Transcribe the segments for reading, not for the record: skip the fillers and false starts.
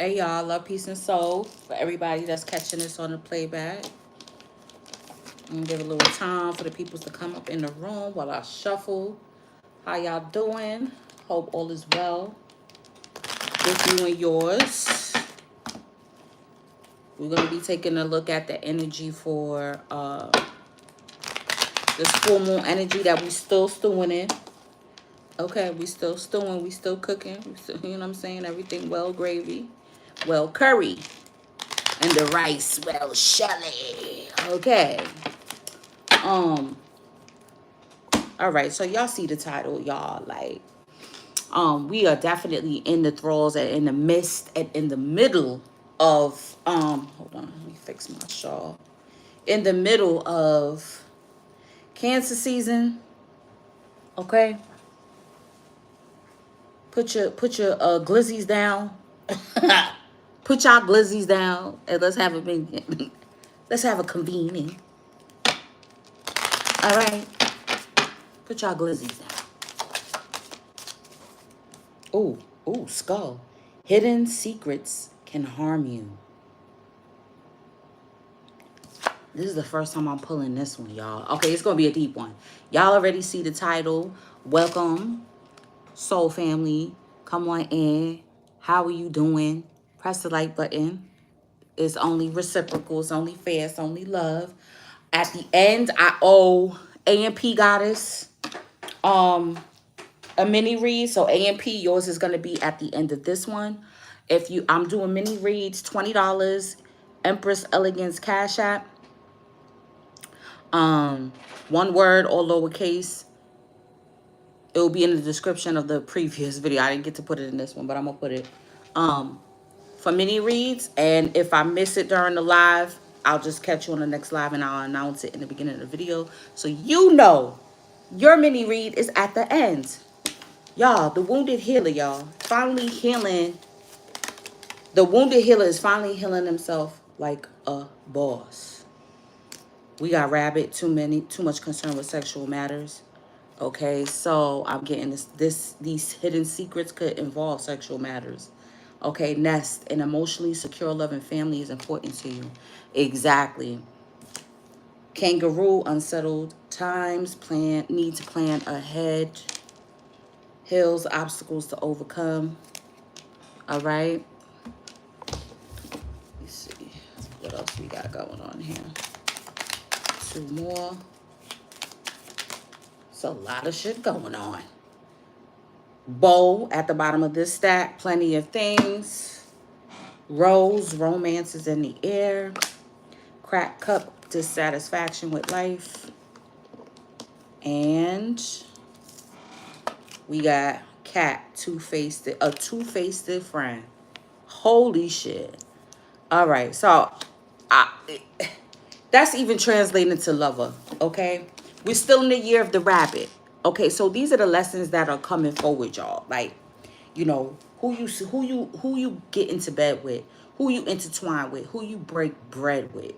Hey y'all, love, peace, and soul. For everybody that's catching this on the playback. I'm gonna give a little time for the peoples to come up in the room while I shuffle. How y'all doing? Hope all is well with you and yours. We're gonna be taking a look at the energy for this full moon energy that we still stewing in. Okay, we still stewing, we still cooking, we still, you know what I'm saying? Everything well gravy, well curry, and the rice well shelly. Okay. All right, so y'all see the title, y'all. Like, we are definitely in the thralls and in the midst and in the middle of hold on, let me fix my shawl. In the middle of Cancer season. Okay. Put your glizzies down. Put y'all glizzies down and let's have a let's have a convening. All right. Put y'all glizzies down. Ooh, skull. Hidden secrets can harm you. This is the first time I'm pulling this one, y'all. Okay, it's going to be a deep one. Y'all already see the title. Welcome, soul family. Come on in. How are you doing? Press the like button. It's only reciprocal. It's only fair. It's only love. At the end, I owe A&P Goddess a mini read. So A&P, yours is going to be at the end of this one. I'm doing mini reads, $20. Empress Elegance Cash App. One word, all lowercase. It will be in the description of the previous video. I didn't get to put it in this one, but I'm gonna put it for mini reads. And if I miss it during the live, I'll just catch you on the next live and I'll announce it in the beginning of the video, so you know your mini read is at the end. Y'all, the wounded healer, y'all, finally healing. The wounded healer is finally healing himself like a boss. We got rabbit, too much concern with sexual matters. Okay, so I'm getting these hidden secrets could involve sexual matters. Okay, nest, an emotionally secure, loving family is important to you. Exactly. Kangaroo, unsettled times, need to plan ahead. Hills, obstacles to overcome. All right. Let's see what else we got going on here. Two more. It's a lot of shit going on. Bow at the bottom of this stack. Plenty of things. Rose, romance is in the air. Crack cup, dissatisfaction with life. And we got cat, a two-faced friend. Holy shit. All right, so that's even translating to lover, okay? We're still in the year of the rabbit. Okay, so these are the lessons that are coming forward, y'all. Like, you know, who you get into bed with, who you intertwine with, who you break bread with.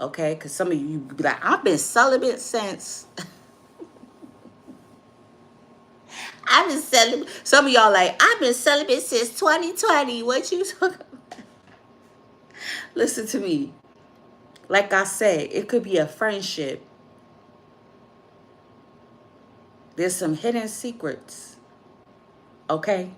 Okay, because some of you be like, I've been celibate since. I've been celibate. Some of y'all like, I've been celibate since 2020. What you talking about? Listen to me. Like I said, it could be a friendship. There's some hidden secrets. Okay?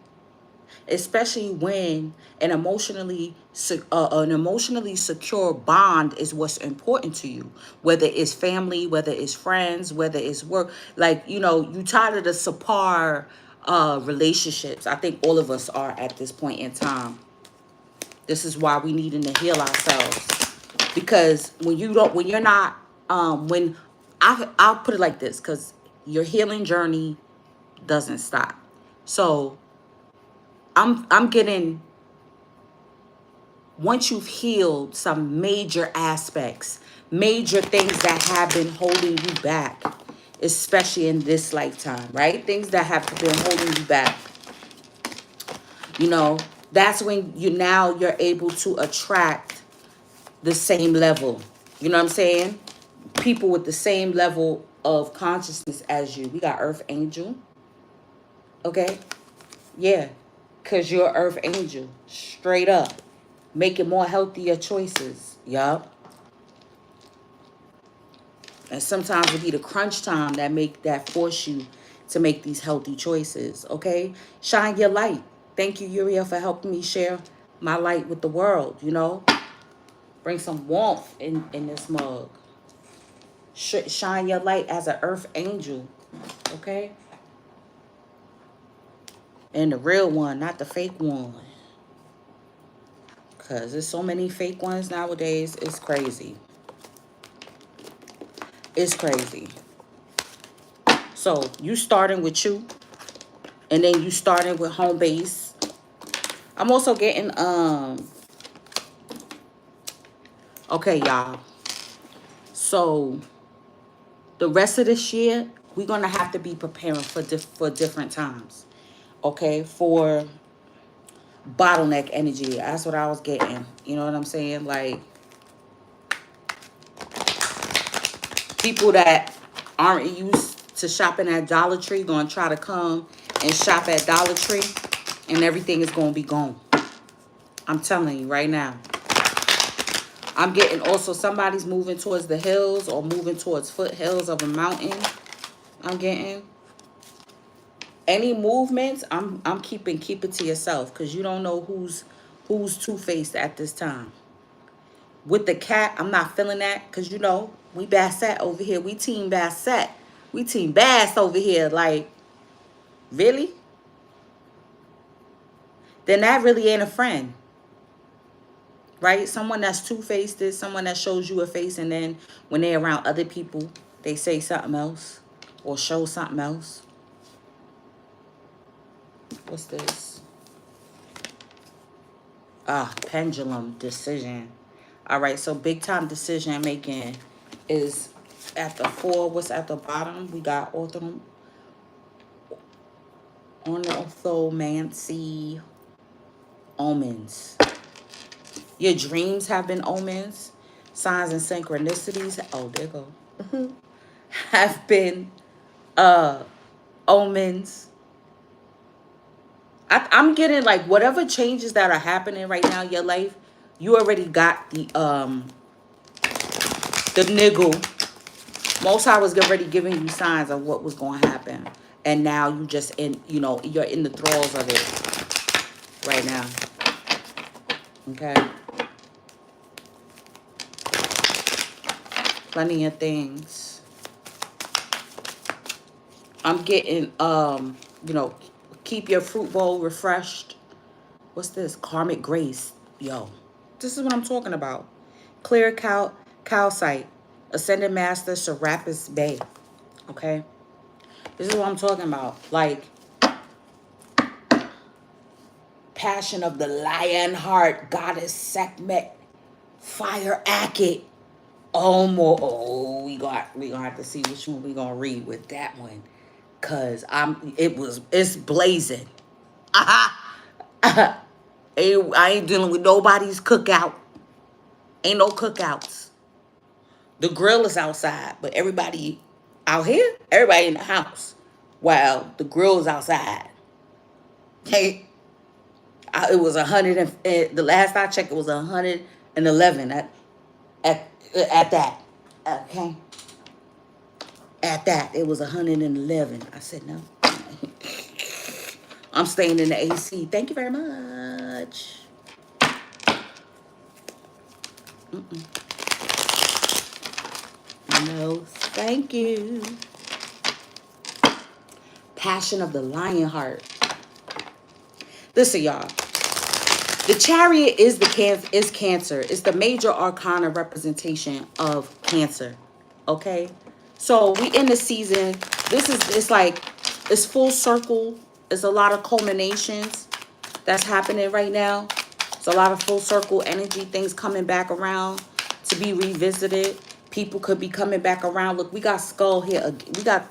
Especially when an emotionally secure bond is what's important to you, whether it's family, whether it's friends, whether it's work. Like, you know, you tired of the subpar relationships. I think all of us are at this point in time. This is why we needing to heal ourselves, because when you're not when I'll put it like this, because your healing journey doesn't stop. So I'm getting, once you've healed some major aspects, major things that have been holding you back, especially in this lifetime, right? Things that have been holding you back. You know, that's when you're able to attract the same level. You know what I'm saying? People with the same level of consciousness as you. We got Earth Angel. Okay? Yeah. Because you're earth angel. Straight up. Making more healthier choices. Yup. And sometimes it be the crunch time that force you to make these healthy choices. Okay? Shine your light. Thank you, Uriel, for helping me share my light with the world, you know? Bring some warmth in this mug. Shine your light as an earth angel. Okay? And the real one, not the fake one. Because there's so many fake ones nowadays. It's crazy. It's crazy. So, you starting with you. And then you starting with home base. I'm also getting, okay, y'all. So, the rest of this year, we're going to have to be preparing for different times. Okay? For bottleneck energy. That's what I was getting. You know what I'm saying? Like, people that aren't used to shopping at Dollar Tree going to try to come and shop at Dollar Tree, and everything is going to be gone. I'm telling you right now. I'm getting also somebody's moving towards the hills or moving towards foothills of a mountain. I'm getting any movements. I'm keep it to yourself, because you don't know who's two-faced at this time. With the cat, I'm not feeling that, because you know we Bassett over here. We team Bassett. We team Bass over here. Like, really? Then that really ain't a friend. Right? Someone that's two-faced is someone that shows you a face, and then when they're around other people, they say something else or show something else. What's this? Pendulum decision. All right, so big time decision making is at the 4. What's at the bottom? We got ornithomancy, omens. Your dreams have been omens. Signs and synchronicities. Oh, there you go. Have been omens. I'm getting like whatever changes that are happening right now in your life, you already got the niggle. Most High was already giving you signs of what was going to happen, and now you just you're in the thralls of it right now. Okay, plenty of things. I'm getting keep your fruit bowl refreshed. What's this? Karmic grace. Yo, this is what I'm talking about. Clear calcite. Ascended Master Serapis Bay. Okay? This is what I'm talking about. Like, passion of the lion heart. Goddess Sekhmet. Fire Akit. Oh, we gonna have to see which one we gonna read with that one. Cause it's blazing. I ain't dealing with nobody's cookout. Ain't no cookouts. The grill is outside, but everybody out here, everybody in the house. While the grill is outside. Hey, it was 100 and the last I checked, it was 111 at that. Okay. At that, it was 111. I said no. I'm staying in the AC. Thank you very much. No, thank you. Passion of the lion heart. Listen, y'all. The Chariot is Cancer. It's the major arcana representation of Cancer. Okay? So we in the season. It's full circle. It's a lot of culminations that's happening right now. It's a lot of full circle energy, things coming back around to be revisited. People could be coming back around. Look, we got skull here.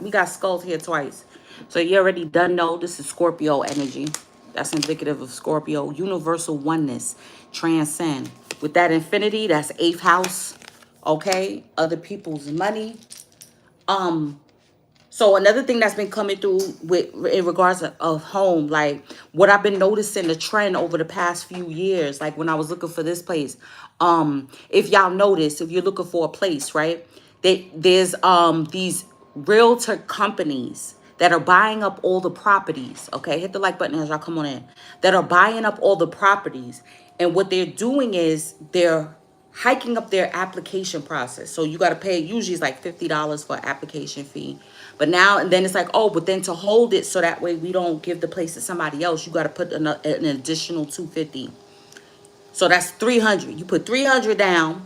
We got skulls here twice. So you already done know this is Scorpio energy. That's indicative of Scorpio. Universal oneness. Transcend. With that infinity, that's 8th house. Okay? Other people's money. So another thing that's been coming through with in regards of home, like what I've been noticing the trend over the past few years, like when I was looking for this place, if y'all notice, if you're looking for a place, right, there's these realtor companies that are buying up all the properties. Okay, hit the like button as y'all come on in. That are buying up all the properties, and what they're doing is they're hiking up their application process. So you got to pay, usually it's like $50 for an application fee. But now and then it's like, oh, but then to hold it so that way we don't give the place to somebody else, you got to put an additional 250. So that's 300. You put 300 down,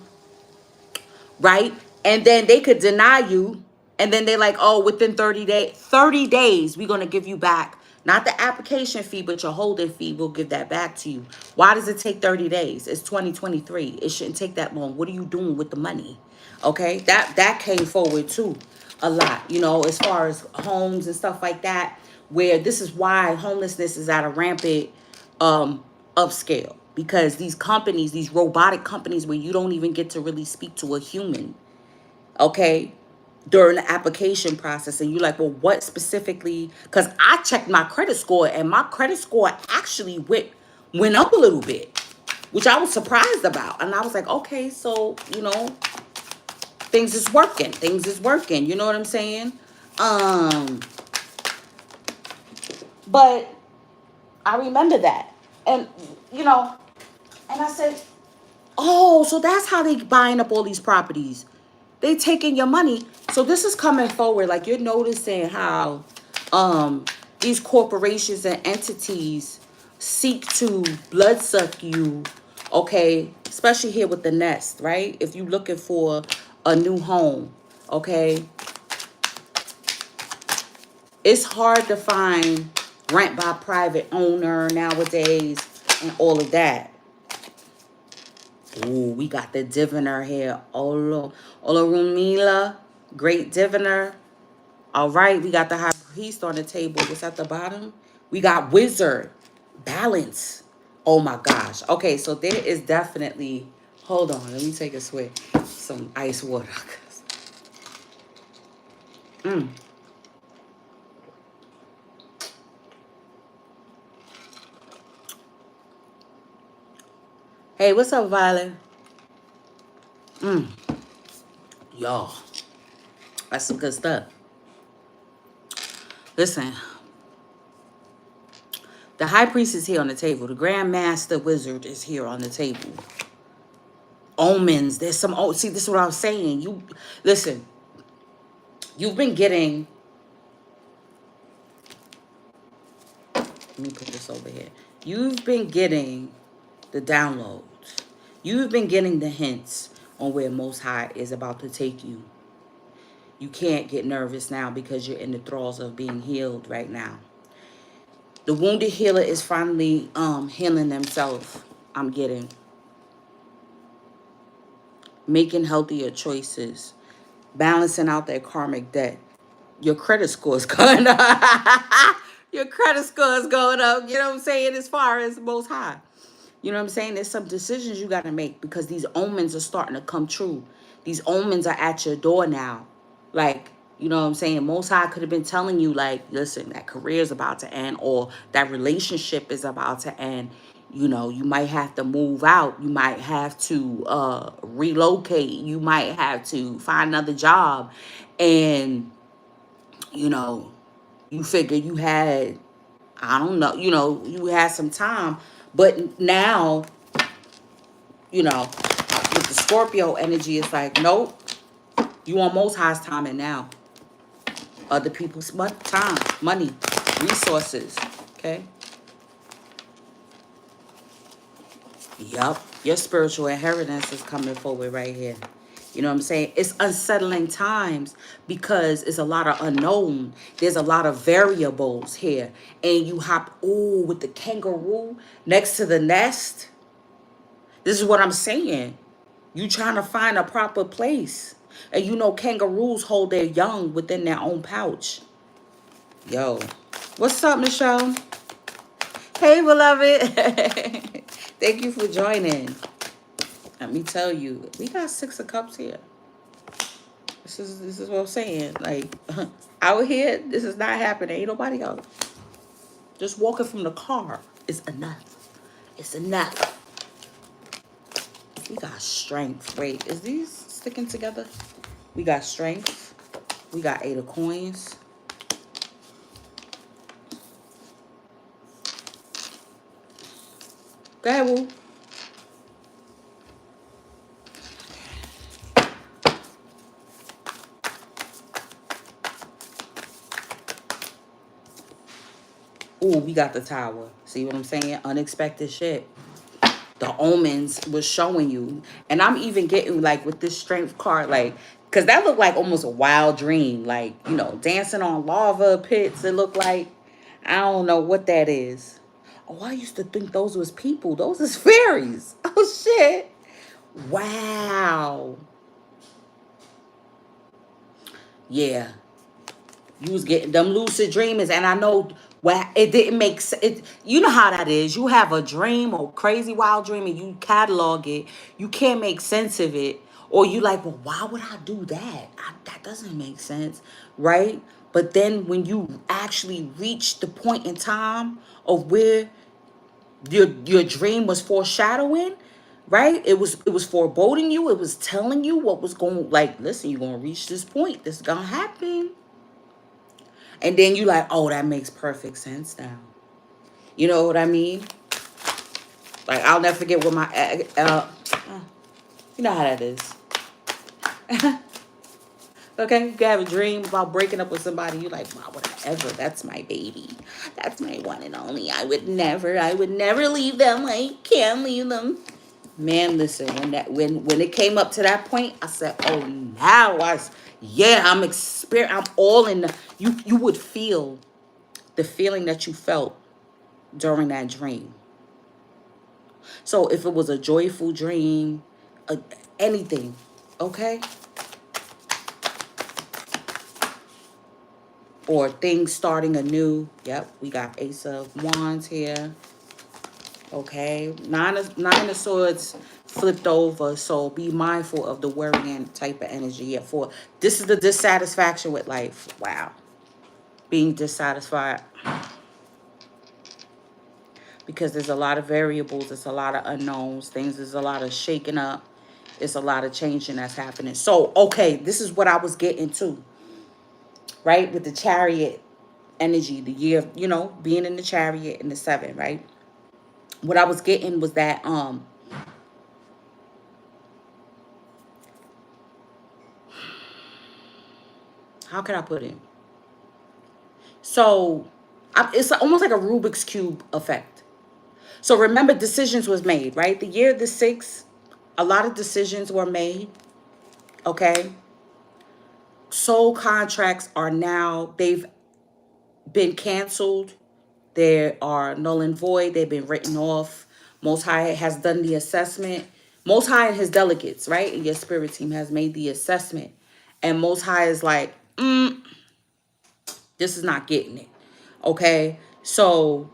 right? And then they could deny you. And then they're like, oh, within 30 days, we're going to give you back. Not the application fee, but your holding fee. We'll give that back to you. Why does it take 30 days? It's 2023. It shouldn't take that long. What are you doing with the money? Okay, that came forward too a lot, you know, as far as homes and stuff like that, where this is why homelessness is at a rampant upscale, because these companies, these robotic companies where you don't even get to really speak to a human, okay, during the application process, and you're like, well, what specifically? Because I checked my credit score, and my credit score actually went up a little bit, which I was surprised about. And I was like, okay, so, you know, things is working. Things is working. You know what I'm saying? But I remember that. And, you know, and I said, oh, so that's how they buying up all these properties. They taking your money. So this is coming forward. Like, you're noticing how these corporations and entities seek to bloodsuck you, okay? Especially here with the Nest, right? If you're looking for a new home, okay? It's hard to find rent by private owner nowadays and all of that. Ooh, we got the diviner here. Olorunmila, great diviner. All right, we got the high priest on the table. What's at the bottom? We got wizard, balance. Oh my gosh. Okay, so there is definitely, hold on, let me take a swig. Some ice water. Hey, what's up, Violet? Y'all, that's some good stuff. Listen, the high priest is here on the table. The grand master wizard is here on the table. Omens, there's some, oh, see, this is what I was saying. You, listen, you've been getting, let me put this over here. You've been getting the downloads. You've been getting the hints on where Most High is about to take you. You can't get nervous now because you're in the thralls of being healed right now. The wounded healer is finally healing themselves. I'm getting. Making healthier choices. Balancing out that karmic debt. Your credit score is going up. Your credit score is going up. You know what I'm saying? As far as Most High. You know what I'm saying? There's some decisions you got to make because these omens are starting to come true. These omens are at your door now. Like, you know what I'm saying? Most High could have been telling you, like, listen, that career is about to end, or that relationship is about to end. You know, you might have to move out. You might have to relocate. You might have to find another job. And, you know, you figure you had, I don't know, you know, you had some time. But now, you know, with the Scorpio energy, it's like, nope, you want Most High's time and now. Other people's time, money, resources, okay? Yup, your spiritual inheritance is coming forward right here. You know what I'm saying? It's unsettling times because it's a lot of unknown. There's a lot of variables here. And you hop, ooh, with the kangaroo next to the nest. This is what I'm saying. You trying to find a proper place. And you know kangaroos hold their young within their own pouch. Yo. What's up, Michelle? Hey, beloved. Thank you for joining. Let me tell you, we got 6 of Cups here. This is what I'm saying. Like out here, this is not happening. Ain't nobody else. Just walking from the car is enough. It's enough. We got strength. Wait, is these sticking together? We got strength. We got 8 of coins. Go ahead, Woo. Ooh, we got the Tower. See what I'm saying? Unexpected shit. The omens was showing you. And I'm even getting like with this strength card, like, because that looked like almost a wild dream. Like, you know, dancing on lava pits. It looked like, I don't know what that is. Oh, I used to think those was people. Those is fairies. Oh, shit. Wow. Yeah. You was getting them lucid dreamers, and I know it didn't make sense. You know how that is. You have a dream or crazy wild dream, and you catalog it. You can't make sense of it, or you like, well, why would I do that? That doesn't make sense, right? But then when you actually reach the point in time of where your dream was foreshadowing, right? It was foreboding you. It was telling you what was going. Like, listen, you're gonna reach this point. This is gonna happen. And then you like, oh, that makes perfect sense now. You know what I mean? Like, I'll never forget what my, you know how that is. Okay, you can have a dream about breaking up with somebody. You're like, why would I ever? That's my baby. That's my one and only. I would never leave them. I can't leave them. Man, listen, when it came up to that point, I said, oh, now I'm all in the, you would feel the feeling that you felt during that dream. So if it was a joyful dream, anything, okay? Or things starting anew. Yep, we got Ace of Wands here. Okay, Nine of Swords flipped over, so be mindful of the worrying type of energy. Yeah, this is the dissatisfaction with life. Wow, being dissatisfied. Because there's a lot of variables, there's a lot of unknowns, there's a lot of shaking up, it's a lot of changing that's happening. So, okay, this is what I was getting to, right? With the Chariot energy, the year, you know, being in the Chariot in the 7, right? What I was getting was that, how can I put it? So, it's almost like a Rubik's Cube effect. So remember, decisions was made, right? The year of the 6, a lot of decisions were made, okay? Soul contracts are now, they've been canceled. They are null and void. They've been written off. Most High has done the assessment. Most High and his delegates, right? And your spirit team has made the assessment. And Most High is like, this is not getting it. Okay? So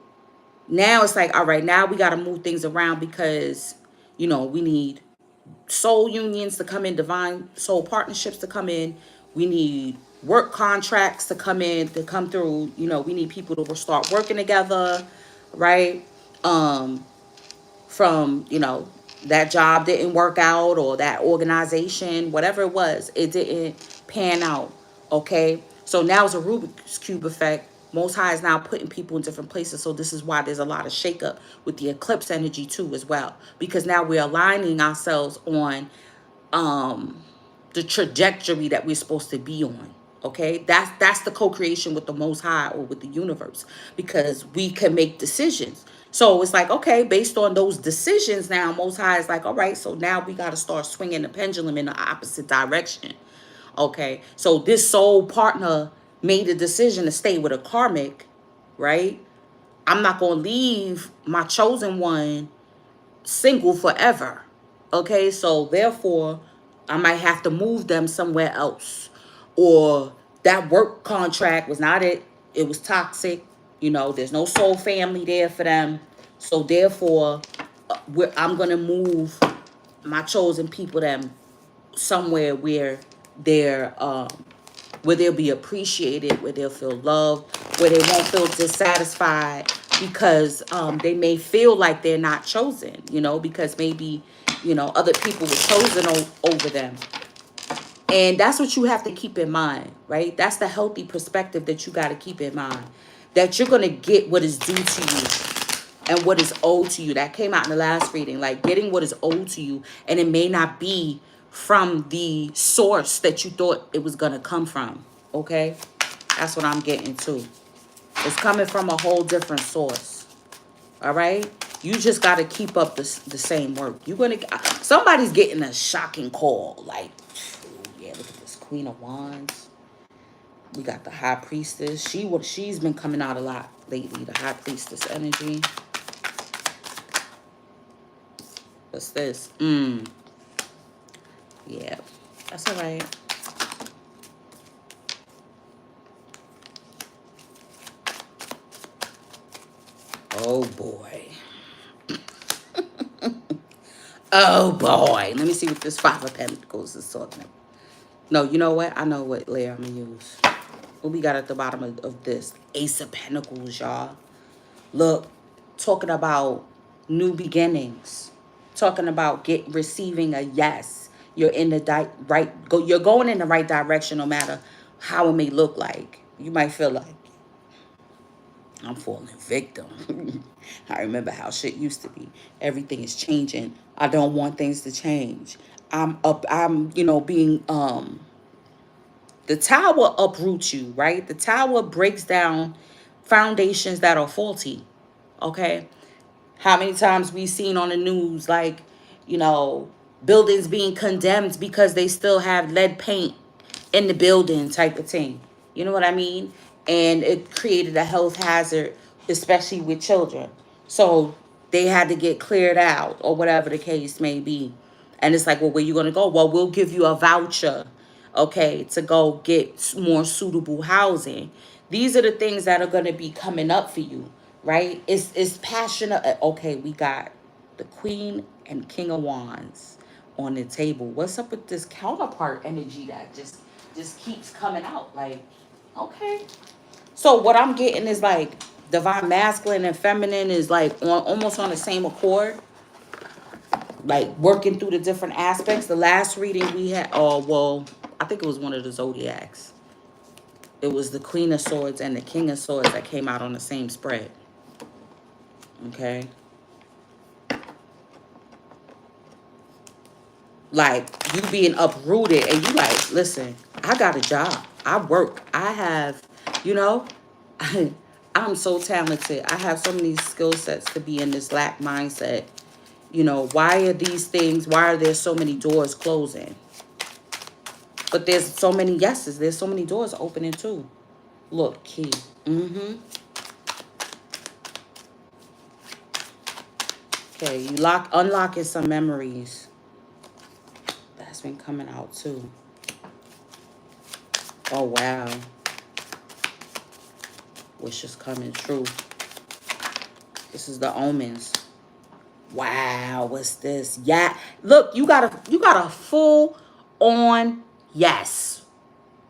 now it's like, all right, now we got to move things around because, you know, we need soul unions to come in, divine soul partnerships to come in. We need work contracts to come in, to come through. You know, we need people to start working together, right? From, you know, that job didn't work out, or that organization, whatever it was, it didn't pan out. Okay, so now it's a Rubik's Cube effect. Most High is now putting people in different places. So this is why there's a lot of shakeup with the eclipse energy too as well. Because now we're aligning ourselves on the trajectory that we're supposed to be on. Okay, that's the co-creation with the Most High or with the universe, because we can make decisions. So it's like, okay, based on those decisions, now Most High is like, all right, so now we got to start swinging the pendulum in the opposite direction. Okay, so this soul partner made a decision to stay with a karmic, right? I'm not going to leave my chosen one single forever. Okay, so therefore, I might have to move them somewhere else. Or that work contract was not it. It was toxic. You know, there's no soul family there for them. So therefore, I'm going to move my chosen people them somewhere where their where they'll be appreciated, where they'll feel loved, where they won't feel dissatisfied because they may feel like they're not chosen, you know, because maybe, you know, other people were chosen over them. And that's what you have to keep in mind, right? That's the healthy perspective that you got to keep in mind, that you're going to get what is due to you and what is owed to you. That came out in the last reading, like getting what is owed to you. And it may not be from the source that you thought it was going to come from. Okay? That's what I'm getting to. It's coming from a whole different source. All right? You just got to keep up the same work. You're going to, somebody's getting a shocking call. Like, yeah, look at this Queen of Wands. We got the High Priestess. She's been coming out a lot lately. The High Priestess energy. What's this? Yeah, that's all right. Oh boy. Oh boy. Let me see what this Five of Pentacles is talking about. No, you know what? I know what layer I'm gonna use. What we got at the bottom of this? Ace of Pentacles, y'all. Look, talking about new beginnings. Talking about receiving a yes. You're in the you're going in the right direction no matter how it may look like. You might feel like, I'm falling victim. I remember how shit used to be. Everything is changing. I don't want things to change. I'm you know, being the tower uproots you, right? The tower breaks down foundations that are faulty. Okay? How many times we seen on the news, like, you know, buildings being condemned because they still have lead paint in the building type of thing. You know what I mean? And it created a health hazard, especially with children. So they had to get cleared out or whatever the case may be. And it's like, well, where you going to go? Well, we'll give you a voucher, okay, to go get more suitable housing. These are the things that are going to be coming up for you, right? It's passionate. Okay, we got the Queen and King of Wands on the table. What's up with this counterpart energy that just keeps coming out? Like, okay. So what I'm getting is like divine masculine and feminine is like almost on the same accord, like working through the different aspects. The last reading we had, oh, well, I think it was one of the zodiacs. It was the Queen of Swords and the King of Swords that came out on the same spread. Okay. Like, you being uprooted and you like, listen, I got a job. I work. I have, you know, I'm so talented. I have so many skill sets to be in this lack mindset. You know, why are there so many doors closing? But there's so many yeses. There's so many doors opening too. Look, key. Okay, you unlocking some memories. That's been coming out too. Oh, wow. Wish is coming true. This is the omens. Wow, what's this? Yeah. Look, you got a full on yes.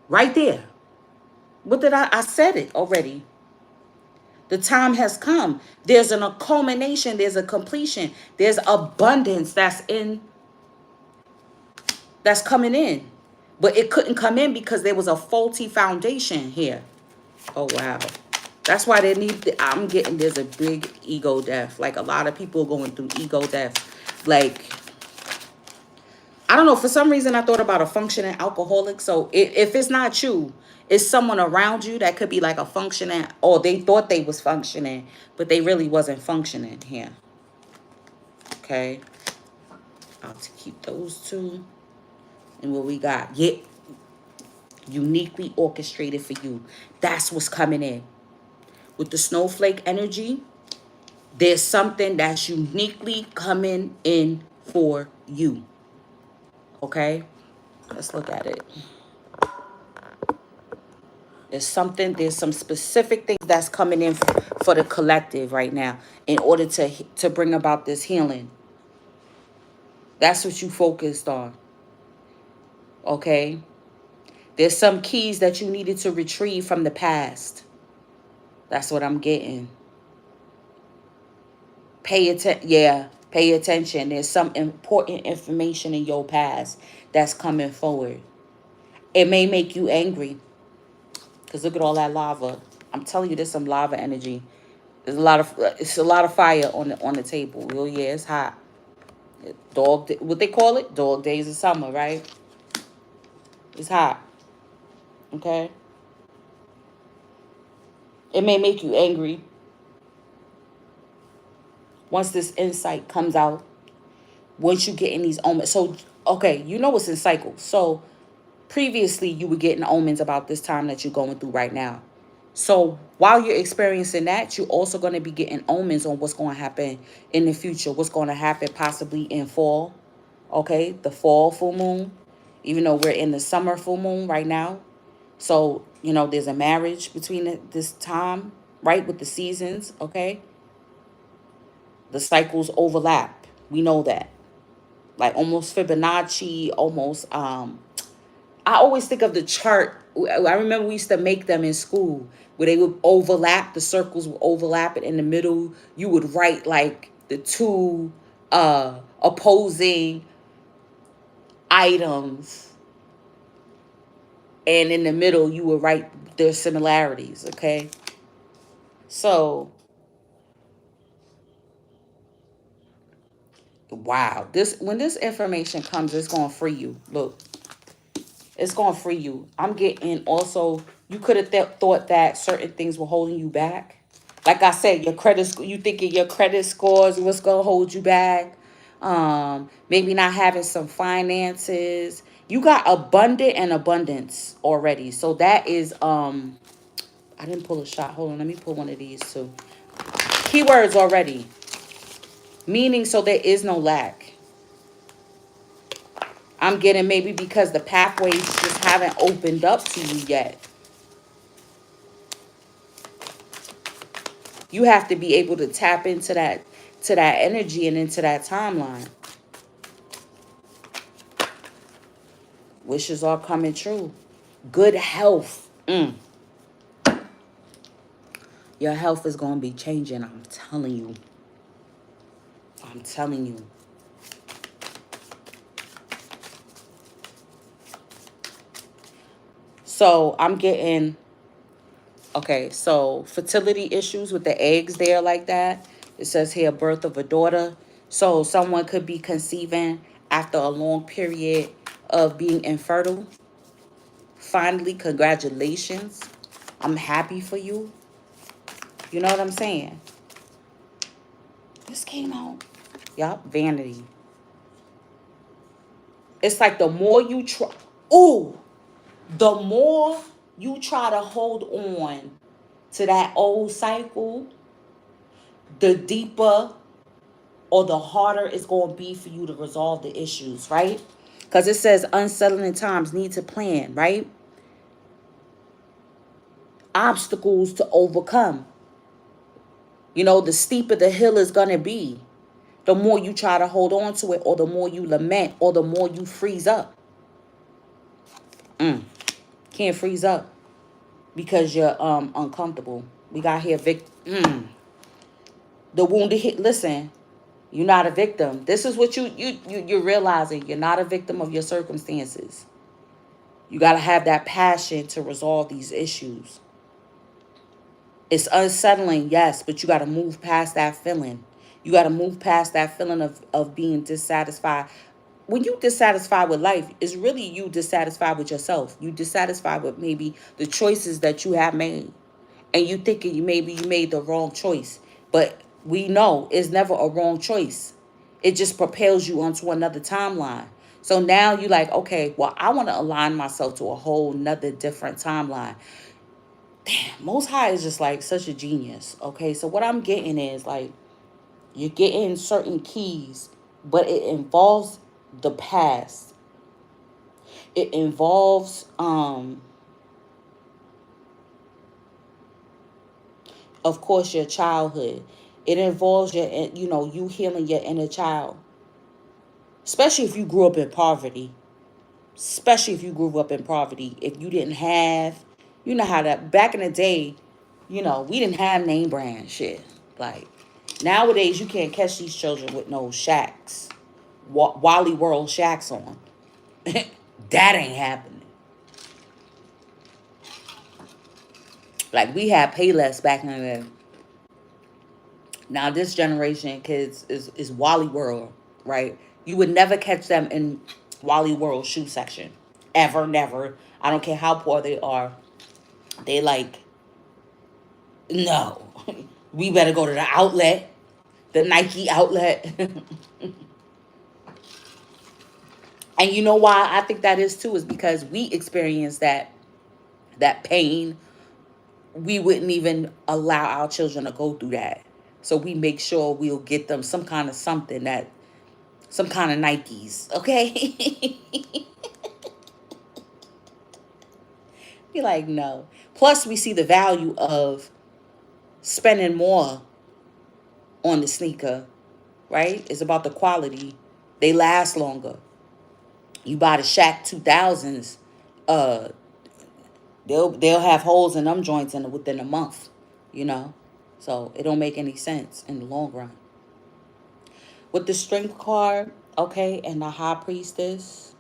Right there. What did I said it already. The time has come. There's a culmination. There's a completion. There's abundance that's coming in. But it couldn't come in because there was a faulty foundation here. Oh, wow. That's why I'm getting, there's a big ego death. Like, a lot of people are going through ego death. Like, I don't know. For some reason, I thought about a functioning alcoholic. So if it's not you, it's someone around you that could be like a functioning, or they thought they was functioning, but they really wasn't functioning here. Okay. I'll keep those two. And what we got? Yeah. Uniquely orchestrated for you. That's what's coming in. With the snowflake energy, there's something that's uniquely coming in for you. Okay? Let's look at it. There's some specific things that's coming in for the collective right now in order to bring about this healing. That's what you focused on. Okay? There's some keys that you needed to retrieve from the past. That's what I'm getting. Pay attention. There's some important information in your past that's coming forward. It may make you angry. Because look at all that lava. I'm telling you, there's some lava energy. It's a lot of fire on the table. Oh yeah, it's hot. What they call it? Dog days of summer, right? It's hot. Okay? It may make you angry. Once this insight comes out, once you get in these omens. So, okay, you know it's in cycles. So, previously, you were getting omens about this time that you're going through right now. So, while you're experiencing that, you're also going to be getting omens on what's going to happen in the future, what's going to happen possibly in fall. Okay, the fall full moon, even though we're in the summer full moon right now. So, there's a marriage between this time, right, with the seasons, okay? The cycles overlap. We know that. Like almost Fibonacci, almost, I always think of the chart. I remember we used to make them in school where they would overlap, the circles would overlap, and in the middle, you would write like the two opposing items, and in the middle you will write their similarities. Okay, so wow, when this information comes, it's gonna free you. Look, it's gonna free you. I'm getting also, you could have thought that certain things were holding you back. Like I said, your credit, you thinking your credit scores what's gonna hold you back. Maybe not having some finances. You got abundant and abundance already. So that is I didn't pull a shot. Hold on, let me pull one of these too. Keywords already. Meaning, so there is no lack. I'm getting maybe because the pathways just haven't opened up to you yet. You have to be able to tap into that energy and into that timeline. Wishes are coming true. Good health. Your health is going to be changing. I'm telling you. I'm telling you. So I'm getting, okay, so fertility issues with the eggs there like that. It says here birth of a daughter. So someone could be conceiving after a long period of being infertile. Finally, congratulations. I'm happy for you. You know what I'm saying? This came out. Yup, vanity. It's like the more you try, the more you try to hold on to that old cycle, the deeper or the harder it's going to be for you to resolve the issues, right? Because it says unsettling times need to plan, right? Obstacles to overcome. The steeper the hill is going to be, the more you try to hold on to it, or the more you lament, or the more you freeze up. Can't freeze up because you're uncomfortable. We got here, the wounded hit. Listen, you're not a victim. This is what you're realizing. You're not a victim of your circumstances. You got to have that passion to resolve these issues. It's unsettling, yes, but you got to move past that feeling. You got to move past that feeling of being dissatisfied. When you dissatisfied with life, it's really you dissatisfied with yourself. You dissatisfied with maybe the choices that you have made. And you thinking maybe you made the wrong choice. But we know it's never a wrong choice. It just propels you onto another timeline. So now you're like, okay, well, I want to align myself to a whole nother different timeline. Damn, Most High is just like such a genius. Okay, so what I'm getting is like, you're getting certain keys, but it involves the past. It involves of course your childhood. It involves you healing your inner child. Especially if you grew up in poverty. especially if you grew up in poverty. If you didn't have, you know how that back in the day, we didn't have name brand shit. Like nowadays, you can't catch these children with no Shacks, Wally World Shacks on. That ain't happening. Like we had Payless back in the day. Now this generation kids is Wally World, right? You would never catch them in Wally World shoe section. Ever, never. I don't care how poor they are. They like, no. We better go to the outlet, the Nike outlet. And you know why I think that is too, is because we experienced that pain. We wouldn't even allow our children to go through that. So we make sure we'll get them some kind of something, that some kind of Nikes, okay? Be like, no. Plus, we see the value of spending more on the sneaker, right? It's about the quality. They last longer. You buy the Shaq 2000s, uh, they'll have holes in them joints within a month, you know? So it don't make any sense in the long run. With the strength card, okay, and the high priestess,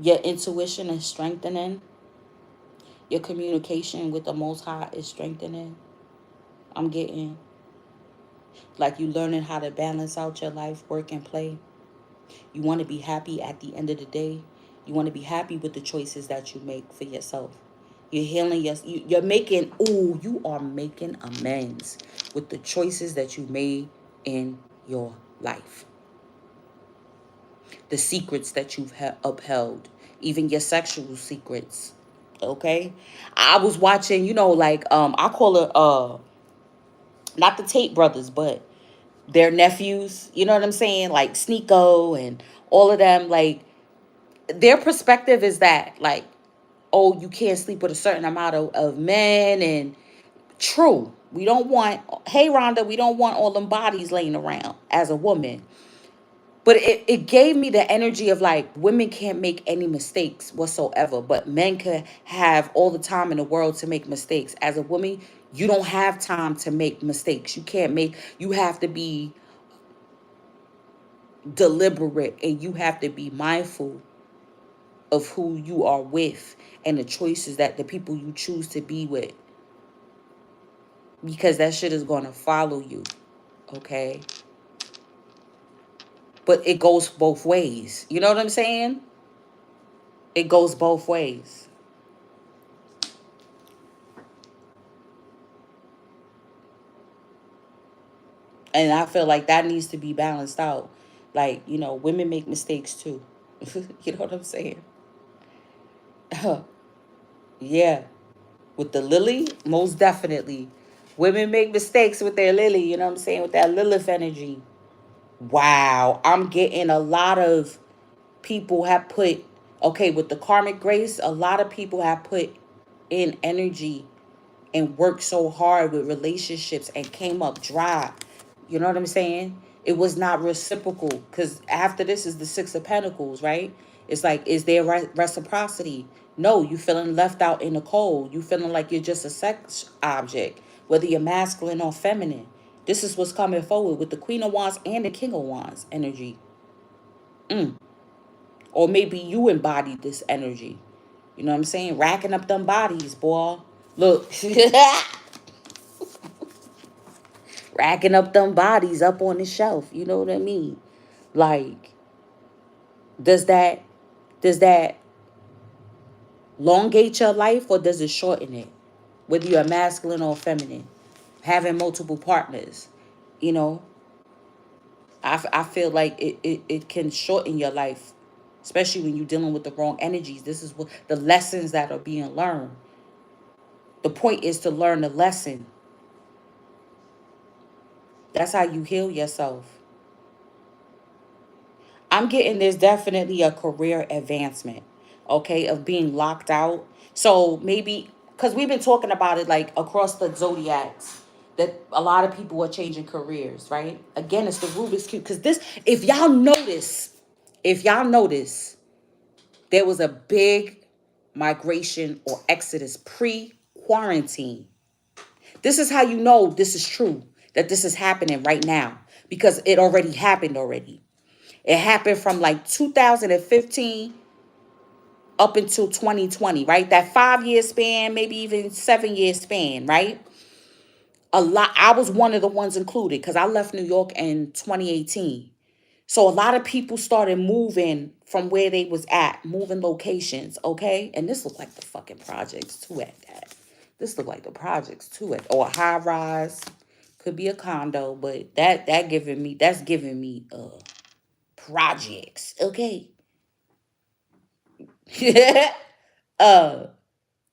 your intuition is strengthening. Your communication with the Most High is strengthening. I'm getting like you learning how to balance out your life, work and play. You want to be happy at the end of the day. You want to be happy with the choices that you make for yourself. You're healing you're making, you are making amends with the choices that you made in your life. The secrets that you've upheld, even your sexual secrets. Okay? I was watching, I call it not the Tate brothers, but their nephews, you know what I'm saying? Like Sneeko and all of them, like their perspective is that like, oh, you can't sleep with a certain amount of men. And true, we don't want, hey Rhonda, we don't want all them bodies laying around as a woman. But it gave me the energy of like women can't make any mistakes whatsoever, but men could have all the time in the world to make mistakes. As a woman, you don't have time to make mistakes. You have to be deliberate, and you have to be mindful of who you are with and the choices that the people you choose to be with, because that shit is going to follow you. Okay? But it goes both ways. You know what I'm saying? It goes both ways. And I feel like that needs to be balanced out. Like, women make mistakes too. You know what I'm saying? Yeah. With the lily, most definitely. Women make mistakes with their lily, you know what I'm saying? With that Lilith energy. Wow. I'm getting a lot of people have put, okay, with the karmic grace, a lot of people have put in energy and worked so hard with relationships and came up dry. You know what I'm saying? It was not reciprocal, because after this is the Six of Pentacles, right? It's like, is there reciprocity? No, you feeling left out in the cold. You feeling like you're just a sex object, whether you're masculine or feminine. This is what's coming forward with the Queen of Wands and the King of Wands energy. Or maybe you embodied this energy. You know what I'm saying? Racking up them bodies, boy. Look. Racking up them bodies up on the shelf. You know what I mean? Like, does that elongate your life, or does it shorten it? Whether you're masculine or feminine. Having multiple partners. You know? I feel like it can shorten your life. Especially when you're dealing with the wrong energies. This is what the lessons that are being learned. The point is to learn the lesson. That's how you heal yourself. I'm getting there's definitely a career advancement, okay, of being locked out. So maybe, because we've been talking about it like across the zodiacs, that a lot of people are changing careers, right? Again, it's the Rubik's Cube. Because this, if y'all notice, if y'all notice, there was a big migration or exodus pre-quarantine. This is how you know this is true, that this is happening right now, because it already happened already. It happened from like 2015 up until 2020, right? That 5 year span, maybe even 7 year span, right? A lot. I was one of the ones included because I left New York in 2018. So a lot of people started moving from where they was at, moving locations, okay? And this looked like the fucking projects too at that. This looked like the projects too at, or a high rise, could be a condo, but that's giving me projects, okay? uh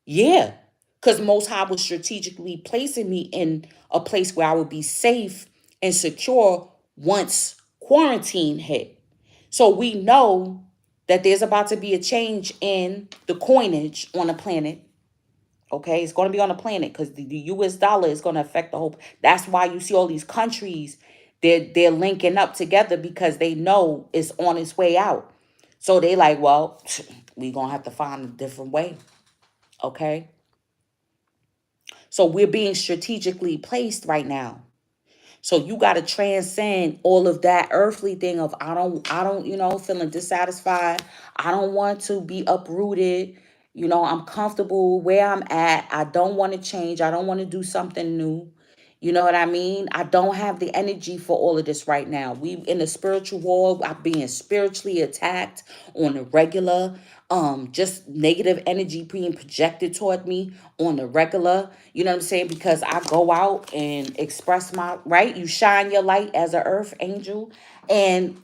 yeah, because Most High was strategically placing me in a place where I would be safe and secure once quarantine hit. So we know that there's about to be a change in the coinage on the planet. Okay, it's going to be on the planet because the US dollar is going to affect the whole. That's why you see all these countries, they're linking up together because they know it's on its way out. So they like, well, we going to have to find a different way. Okay. So we're being strategically placed right now. So you got to transcend all of that earthly thing of I don't, feeling dissatisfied. I don't want to be uprooted. I'm comfortable where I'm at. I don't want to change. I don't want to do something new. You know what I mean? I don't have the energy for all of this right now. We in a spiritual war. I'm being spiritually attacked on a regular. Just negative energy being projected toward me on the regular. You know what I'm saying? Because I go out and express my right. You shine your light as an earth angel, and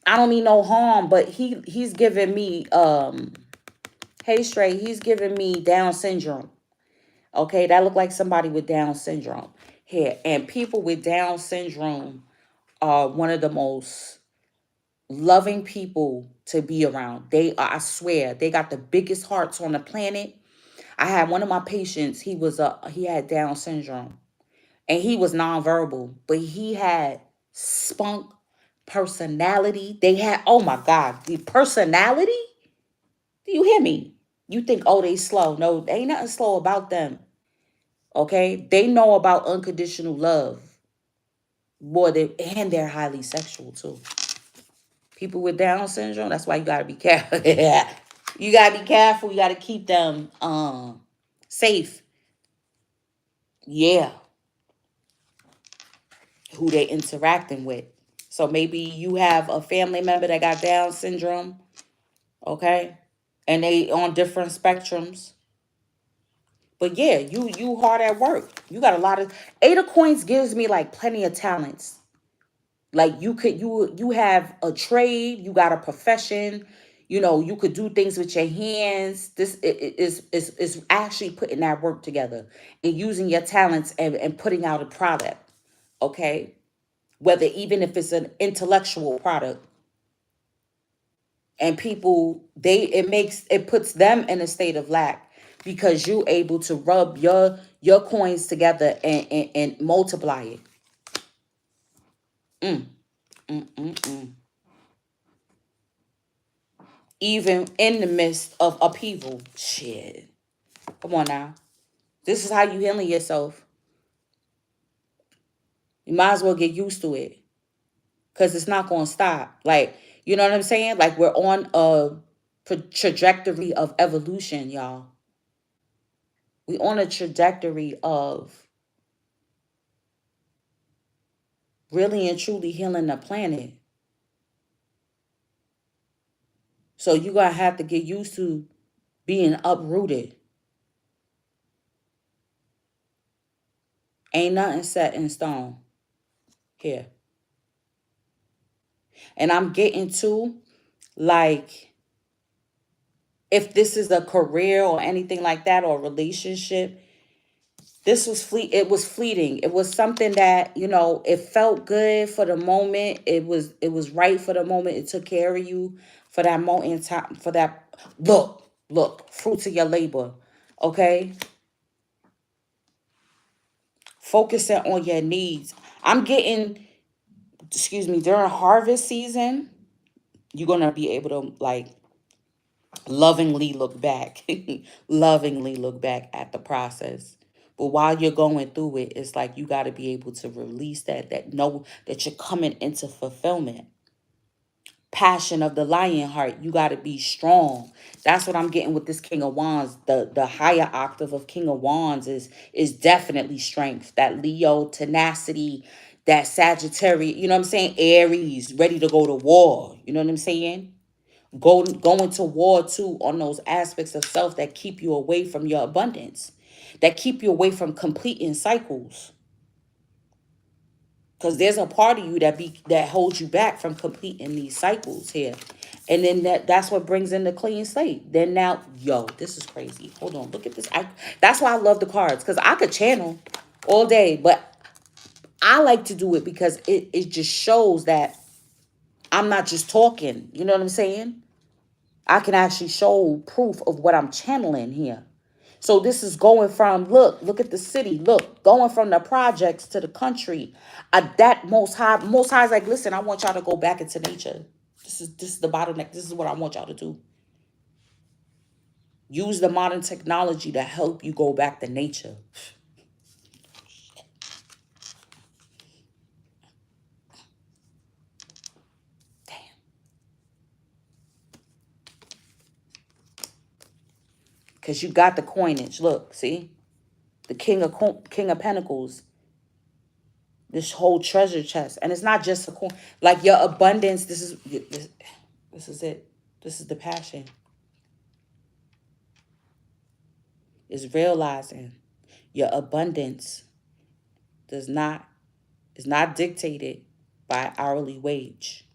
I don't mean no harm, but he's giving me hey Stray, he's giving me Down syndrome. Okay, that look like somebody with Down syndrome here. And people with Down syndrome are one of the most loving people to be around. They are, I swear, they got the biggest hearts on the planet. I had one of my patients, he had Down syndrome and he was nonverbal, but he had spunk, personality. They had, oh my God, the personality. Do you hear me? You think, oh, they slow. No, ain't nothing slow about them. Okay, they know about unconditional love more than, and they're highly sexual too. People with Down syndrome, that's why you gotta be careful. Yeah, you gotta be careful. You gotta keep them safe. Yeah, who they interacting with. So maybe you have a family member that got Down syndrome, okay, and they on different spectrums. But yeah, you hard at work. You got a lot of Eight of Coins gives me like plenty of talents. Like you have a trade, you got a profession, you could do things with your hands. This is actually putting that work together and using your talents and putting out a product. Okay. Whether even if it's an intellectual product, and people it puts them in a state of lack because you able to rub your coins together and multiply it. Mm, mm, mm, mm. Even in the midst of upheaval. Shit. Come on now. This is how you healing yourself. You might as well get used to it. Because it's not going to stop. Like, you know what I'm saying? Like, we're on a trajectory of evolution, y'all. We're on a trajectory of really and truly healing the planet. So you're going to have to get used to being uprooted. Ain't nothing set in stone here. And I'm getting to, like, if this is a career or anything like that, or a relationship, it was fleeting. It was something that, it felt good for the moment. It was right for the moment. It took care of you for that moment in time, for that look, fruits of your labor. Okay? Focusing on your needs. I'm getting, excuse me, during harvest season, You're going to be able to like lovingly look back, lovingly look back at the process. But while you're going through it, it's like you got to be able to release that know that you're coming into fulfillment. Passion of the lion heart, you got to be strong. That's what I'm getting with this King of Wands. The higher octave of King of Wands is definitely strength. That Leo tenacity, that Sagittarius, you know what I'm saying? Aries, ready to go to war. You know what I'm saying? Going to war too on those aspects of self that keep you away from your abundance, that keep you away from completing cycles. Because there's a part of you that holds you back from completing these cycles here. And then that's what brings in the clean slate. Then now, yo, this is crazy. Hold on, look at this. That's why I love the cards. Because I could channel all day, but I like to do it because it just shows that I'm not just talking. You know what I'm saying? I can actually show proof of what I'm channeling here. So this is going from, look at the city, look, going from the projects to the country. That most high is like, listen, I want y'all to go back into nature. This is the bottleneck. This is what I want y'all to do. Use the modern technology to help you go back to nature. Damn. Because you got the coinage. Look, see? The King of Pentacles. This whole treasure chest. And it's not just a coin. Like your abundance, this is it. This is the passion. Is realizing your abundance is not dictated by hourly wage.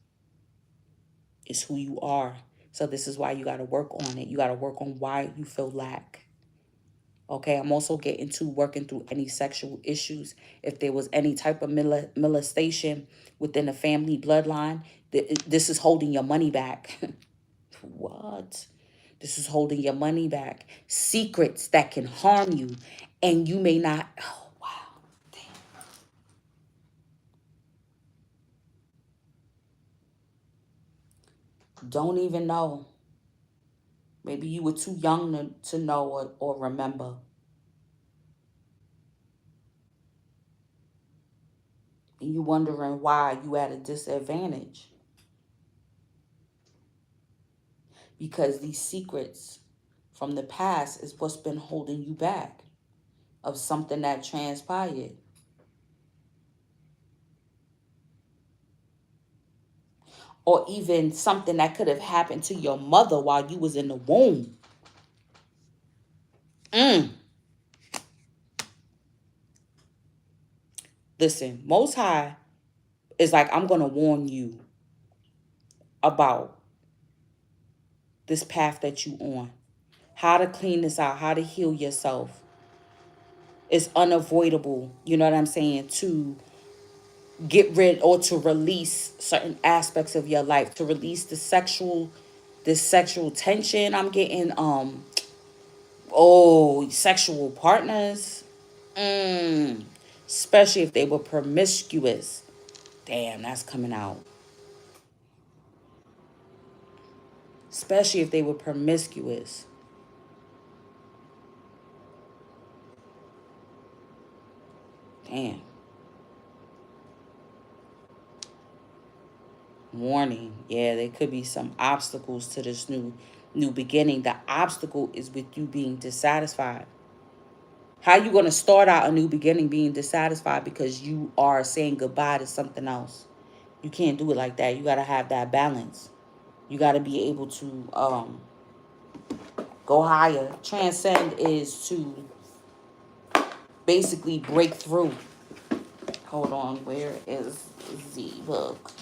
It's who you are. So this is why you got to work on it. You got to work on why you feel lack. Okay, I'm also getting to working through any sexual issues. If there was any type of molestation within the family bloodline, this is holding your money back. What? This is holding your money back. Secrets that can harm you, and you may not. Oh, wow. Damn. Don't even know. Maybe you were too young to know or remember. And you wondering why you at a disadvantage. Because these secrets from the past is what's been holding you back of something that transpired. Or even something that could have happened to your mother while you was in the womb. Listen, Most High is like, I'm going to warn you about this path that you on. How to clean this out, how to heal yourself. It's unavoidable, you know what I'm saying, to get rid or to release certain aspects of your life, to release this sexual tension. I'm getting sexual partners. Especially if they were promiscuous. Damn, that's coming out. Especially if they were promiscuous. Damn. Warning. Yeah, there could be some obstacles to this new beginning. The obstacle is with you being dissatisfied. How you going to start out a new beginning being dissatisfied because you are saying goodbye to something else? You can't do it like that. You got to have that balance. You got to be able to go higher. Transcend is to basically break through. Hold on, where is the book?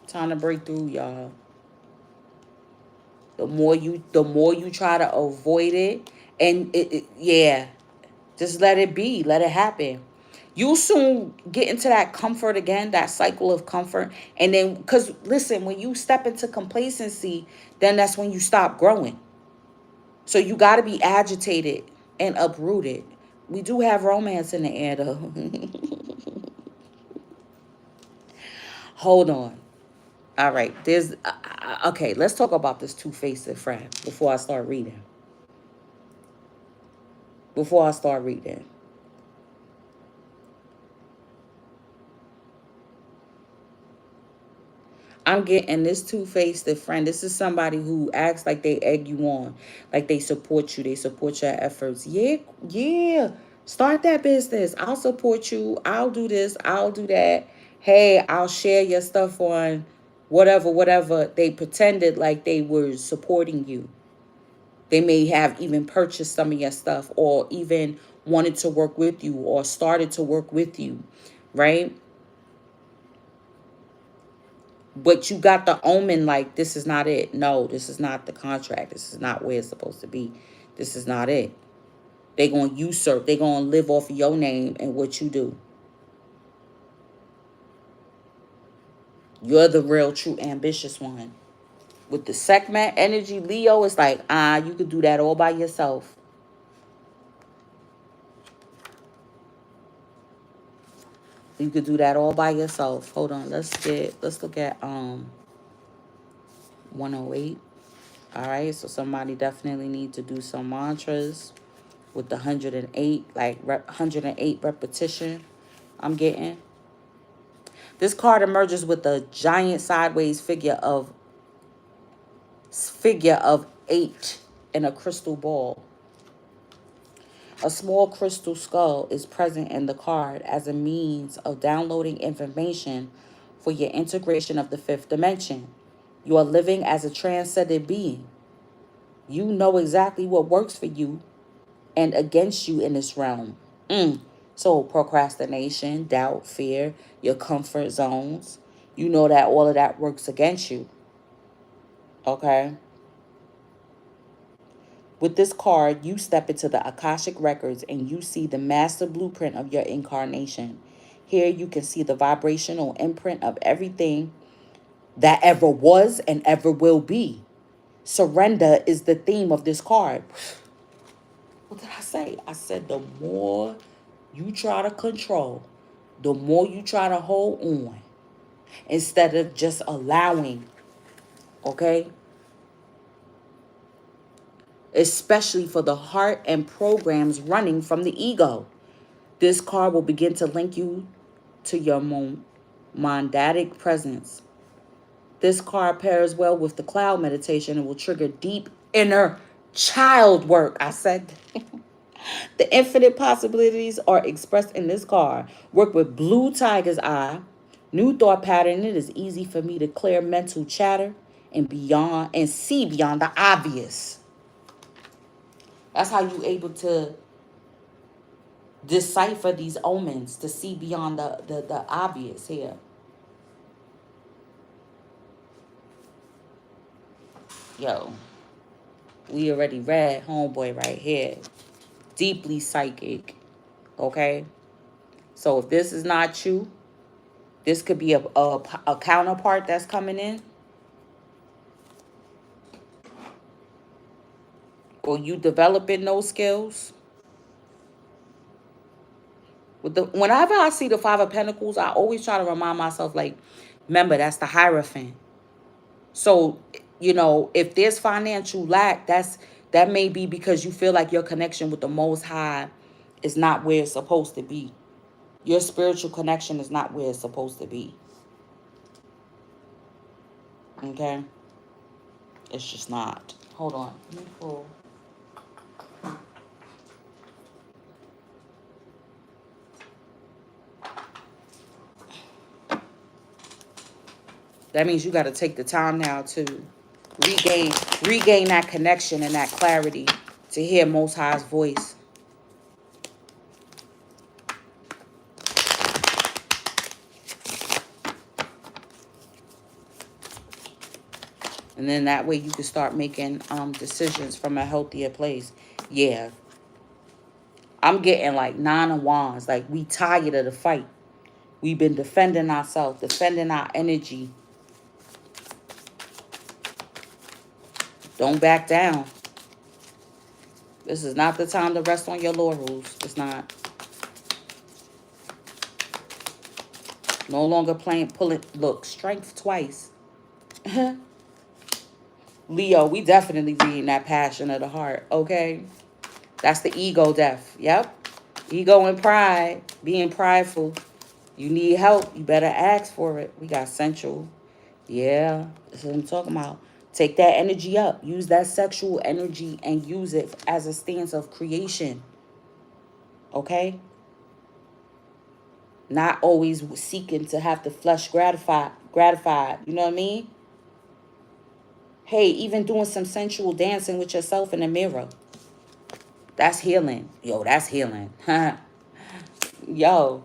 Time to break through, y'all. The more you try to avoid it, and yeah, just let it be, let it happen. You'll soon get into that comfort again, that cycle of comfort. And then, because listen, when you step into complacency, then that's when you stop growing. So you got to be agitated and uprooted. We do have romance in the air, though. Hold on. All right. There's okay. Let's talk about this two-faced friend before I start reading. Before I start reading, I'm getting this two-faced friend. This is somebody who acts like they egg you on, like they support you. They support your efforts. Yeah, yeah. Start that business. I'll support you. I'll do this. I'll do that. Hey, I'll share your stuff on whatever, whatever. They pretended like they were supporting you. They may have even purchased some of your stuff or even wanted to work with you or started to work with you, right? But you got the omen like this is not it. No, this is not the contract. This is not where it's supposed to be. This is not it. They're going to usurp. They're going to live off of your name and what you do. You're the real, true, ambitious one. With the Sekhmet energy, Leo is like, you could do that all by yourself. You could do that all by yourself. Hold on. Let's look at 108. All right. So somebody definitely need to do some mantras with the 108, like 108 repetition I'm getting. This card emerges with a giant sideways figure of 8 in a crystal ball. A small crystal skull is present in the card as a means of downloading information for your integration of the fifth dimension. You are living as a transcendent being. You know exactly what works for you and against you in this realm. So procrastination, doubt, fear, your comfort zones. You know that all of that works against you. Okay? With this card, you step into the Akashic records and you see the master blueprint of your incarnation. Here you can see the vibrational imprint of everything that ever was and ever will be. Surrender is the theme of this card. What did I say? I said the more you try to control, the more you try to hold on instead of just allowing, okay? Especially for the heart and programs running from the ego. This card will begin to link you to your monadic presence. This card pairs well with the cloud meditation and will trigger deep inner child work. I said the infinite possibilities are expressed in this card. Work with blue tiger's eye. New thought pattern. It is easy for me to clear mental chatter and beyond and see beyond the obvious. That's how you able to decipher these omens, to see beyond the obvious here. Yo, we already read homeboy right here. Deeply psychic. Okay? So if this is not you, this could be a counterpart that's coming in. Or you developing those skills. Whenever I see the Five of Pentacles, I always try to remind myself, like, remember, that's the Hierophant. So, you know, if there's financial lack, that may be because you feel like your connection with the Most High is not where it's supposed to be. Your spiritual connection is not where it's supposed to be. Okay? It's just not. Hold on. Let me pull. That means you got to take the time now to regain that connection and that clarity to hear Most High's voice. And then that way you can start making decisions from a healthier place. Yeah. I'm getting like 9 of Wands. Like, we tired of the fight. We've been defending ourselves, defending our energy. Don't back down. This is not the time to rest on your laurels. It's not. No longer pulling. Look, strength twice. Leo, we definitely reading that passion of the heart, okay? That's the ego death. Yep. Ego and pride. Being prideful. You need help. You better ask for it. We got sensual. Yeah. That's what I'm talking about. Take that energy up. Use that sexual energy and use it as a stance of creation. Okay? Not always seeking to have the flesh gratified. You know what I mean? Hey, even doing some sensual dancing with yourself in the mirror. That's healing. Yo, that's healing. Yo.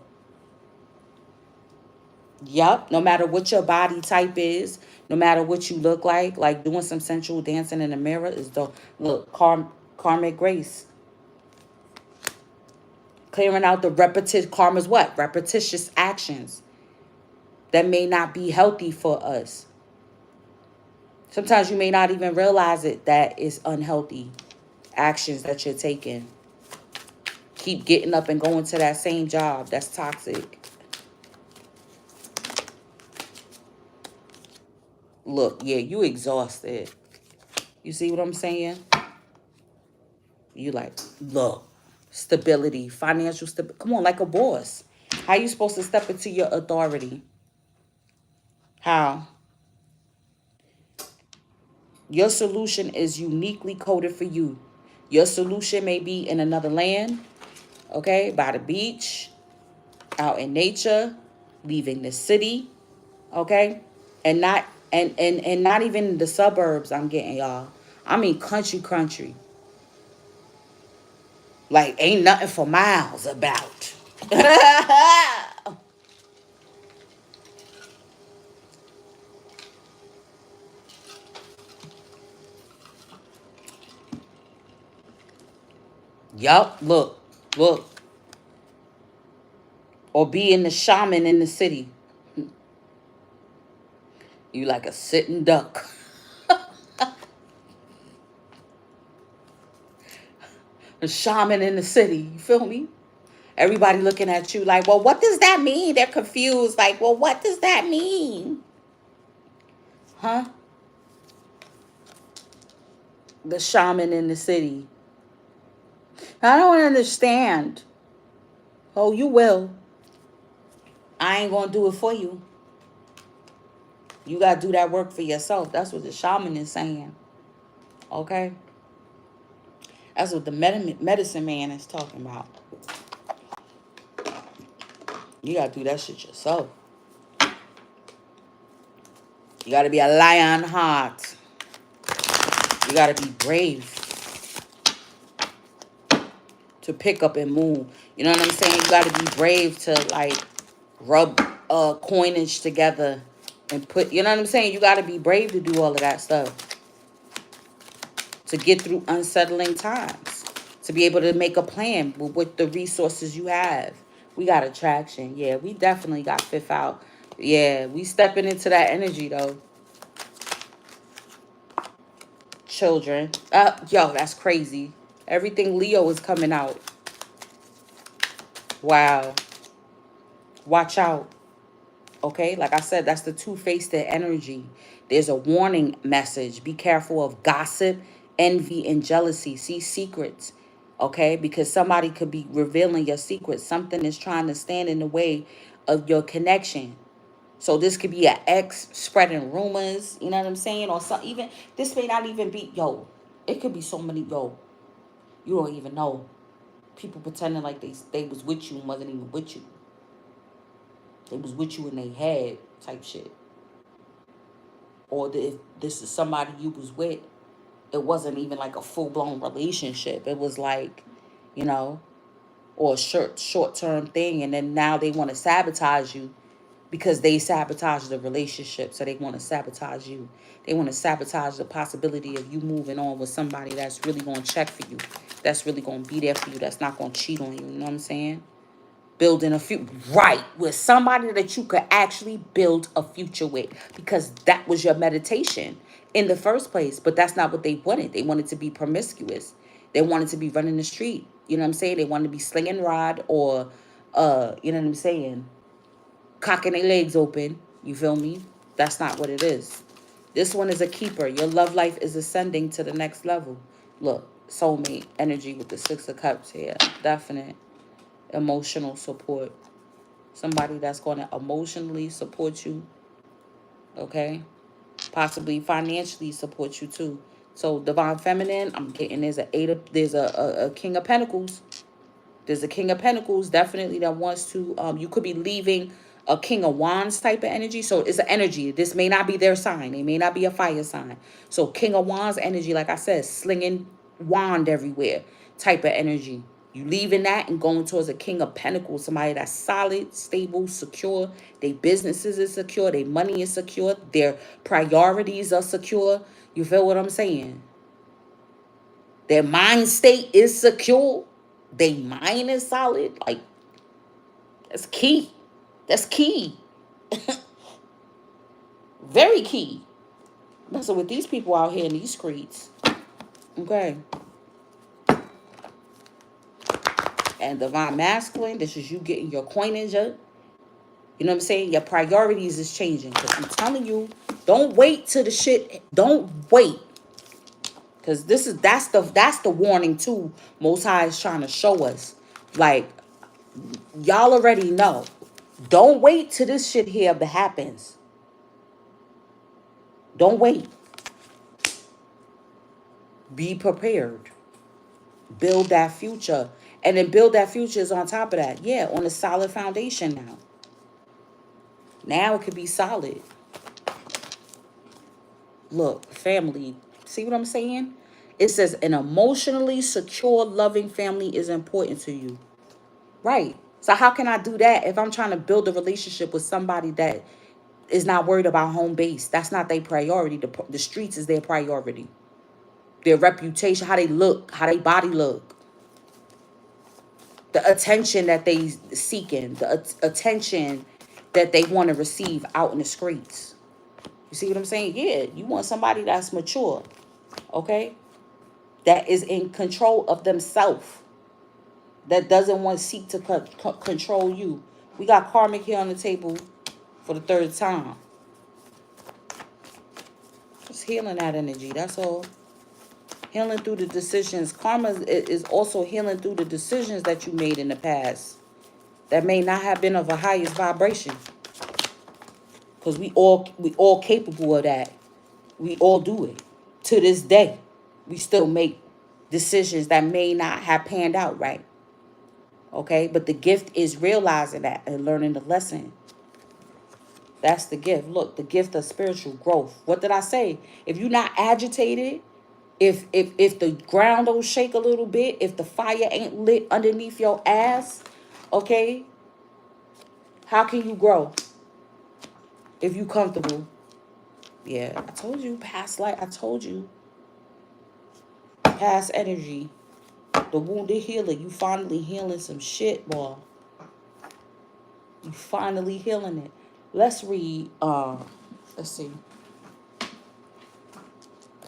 Yup. No matter what your body type is, no matter what you look like doing some sensual dancing in the mirror is the look, karmic grace. Clearing out the karma's what? Repetitious actions that may not be healthy for us. Sometimes you may not even realize it that it's unhealthy actions that you're taking. Keep getting up and going to that same job. That's toxic. Look, yeah, you exhausted. You see what I'm saying? You like, look, stability, financial stability. Come on, like a boss. How you supposed to step into your authority? How? Your solution is uniquely coded for you. Your solution may be in another land, okay, by the beach, out in nature, leaving the city, okay, and not even the suburbs. I'm getting y'all. I mean country. Like ain't nothing for miles about. Yup, look. Or being the shaman in the city. You like a sitting duck. A shaman in the city. You feel me? Everybody looking at you like, well, what does that mean? They're confused. Like, well, what does that mean? Huh? The shaman in the city. I don't understand. Oh, you will. I ain't gonna do it for you. You gotta do that work for yourself. That's what the shaman is saying. Okay? That's what the medicine man is talking about. You gotta do that shit yourself. You gotta be a lion heart. You gotta be brave to pick up and move. You know what I'm saying? You gotta be brave to like rub coinage together and put, you know what I'm saying? You gotta be brave to do all of that stuff. To get through unsettling times. To be able to make a plan with the resources you have. We got attraction. Yeah, we definitely got fifth out. Yeah, we stepping into that energy though. Children. Yo, that's crazy. Everything Leo is coming out. Wow. Watch out. Okay, like I said, that's the two-faced energy. There's a warning message. Be careful of gossip, envy, and jealousy. See secrets. Okay, because somebody could be revealing your secrets. Something is trying to stand in the way of your connection. So this could be an ex spreading rumors, you know what I'm saying? Or some, even this may not even be, yo, it could be so many, yo, you don't even know. People pretending like they was with you and wasn't even with you. They was with you in their head type shit. Or if this is somebody you was with, it wasn't even like a full-blown relationship. It was like, you know, or a short-term thing. And then now they want to sabotage you because they sabotage the relationship. So they want to sabotage you. They want to sabotage the possibility of you moving on with somebody that's really going to check for you. That's really going to be there for you. That's not going to cheat on you. You know what I'm saying? Building a future, right, with somebody that you could actually build a future with, because that was your meditation in the first place. But that's not what they wanted. They wanted to be promiscuous. They wanted to be running the street. You know what I'm saying? They wanted to be slinging rod or you know what I'm saying, cocking their legs open. You feel me? That's not what it is. This one is a keeper. Your love life is ascending to the next level. Look, soulmate energy with the Six of Cups here. Definite emotional support. Somebody that's going to emotionally support you. Okay? Possibly financially support you too. So divine feminine, I'm getting there's a King of Pentacles. There's a King of Pentacles definitely that wants to, you could be leaving a King of Wands type of energy. So it's an energy. This may not be their sign. They may not be a fire sign. So King of Wands energy, like I said, slinging wand everywhere type of energy. You leaving that and going towards a King of Pentacles, somebody that's solid, stable, secure. Their businesses is secure. Their money is secure. Their priorities are secure. You feel what I'm saying? Their mind state is secure. Their mind is solid. Like, that's key. That's key. Very key. Messing with these people out here in these streets. Okay. And divine masculine, this is you getting your coinage up. You know what I'm saying? Your priorities is changing. Because I'm telling you, don't wait till the shit. Don't wait. Because that's the warning too. Most High is trying to show us. Like, y'all already know. Don't wait till this shit here happens. Don't wait. Be prepared. Build that future. And then build that future is on top of that. Yeah, on a solid foundation now. Now it could be solid. Look, family. See what I'm saying? It says an emotionally secure, loving family is important to you. Right. So how can I do that if I'm trying to build a relationship with somebody that is not worried about home base? That's not their priority. The streets is their priority. Their reputation, how they look, how they body look. The attention that they seeking, the attention that they want to receive out in the streets. You see what I'm saying? Yeah, you want somebody that's mature, okay? That is in control of themselves. That doesn't want to seek to control you. We got karmic here on the table for the third time. Just healing that energy, that's all. Healing through the decisions. Karma is also healing through the decisions that you made in the past that may not have been of a highest vibration. Because we all capable of that. We all do it. To this day, we still make decisions that may not have panned out right. Okay? But the gift is realizing that and learning the lesson. That's the gift. Look, the gift of spiritual growth. What did I say? If you're not agitated, if the ground don't shake a little bit, if the fire ain't lit underneath your ass, okay, how can you grow? If you comfortable. Yeah, I told you, past life. I told you. Past energy. The wounded healer. You finally healing some shit, boy. You finally healing it. Let's read, let's see.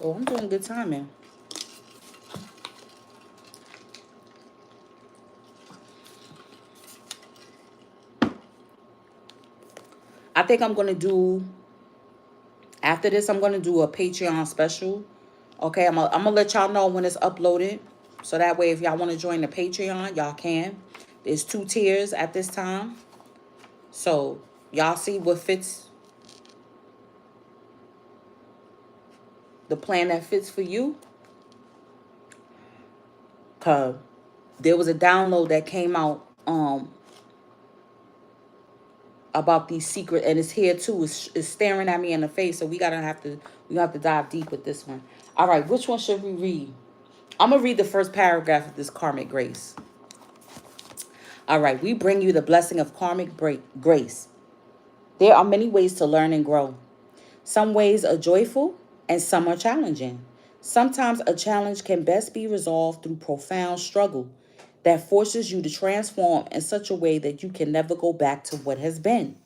Oh, I'm doing good timing. I think I'm going to do, after this, I'm going to do a Patreon special. Okay, I'm going to let y'all know when it's uploaded. So that way, if y'all want to join the Patreon, y'all can. There's 2 tiers at this time. So, y'all see what fits, the plan that fits for you. Because there was a download that came out about these secret, and it's here too. It's staring at me in the face. So we have to dive deep with this one. All right, which one should we read? I'm gonna read the first paragraph of this karmic grace. All right, we bring you the blessing of karmic grace. There are many ways to learn and grow. Some ways are joyful and some are challenging. Sometimes a challenge can best be resolved through profound struggle that forces you to transform in such a way that you can never go back to what has been.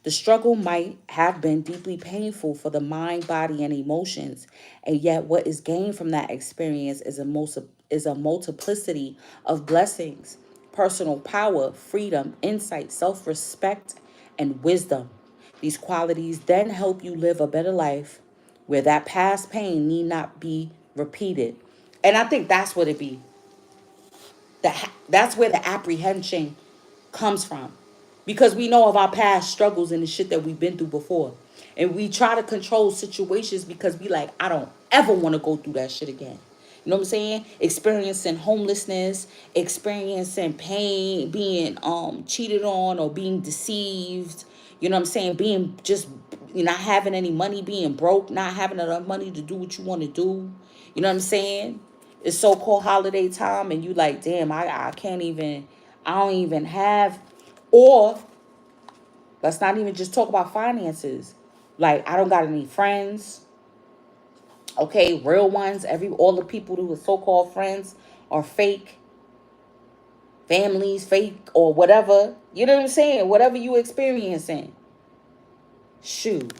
The struggle might have been deeply painful for the mind, body, and emotions, and yet what is gained from that experience is a multiplicity of blessings, personal power, freedom, insight, self-respect, and wisdom. These qualities then help you live a better life where that past pain need not be repeated. And I think that's what it be. That's where the apprehension comes from, because we know of our past struggles and the shit that we've been through before, and we try to control situations because we like, I don't ever want to go through that shit again. You know what I'm saying? Experiencing homelessness, experiencing pain, being cheated on or being deceived. You know what I'm saying? Being just not having any money, being broke, not having enough money to do what you want to do. You know what I'm saying? It's so-called holiday time and you like, damn, I can't even, I don't even have, or let's not even just talk about finances. Like, I don't got any friends, okay, real ones. All the people who are so-called friends are fake, families, fake, or whatever. You know what I'm saying? Whatever you experiencing. Shoot,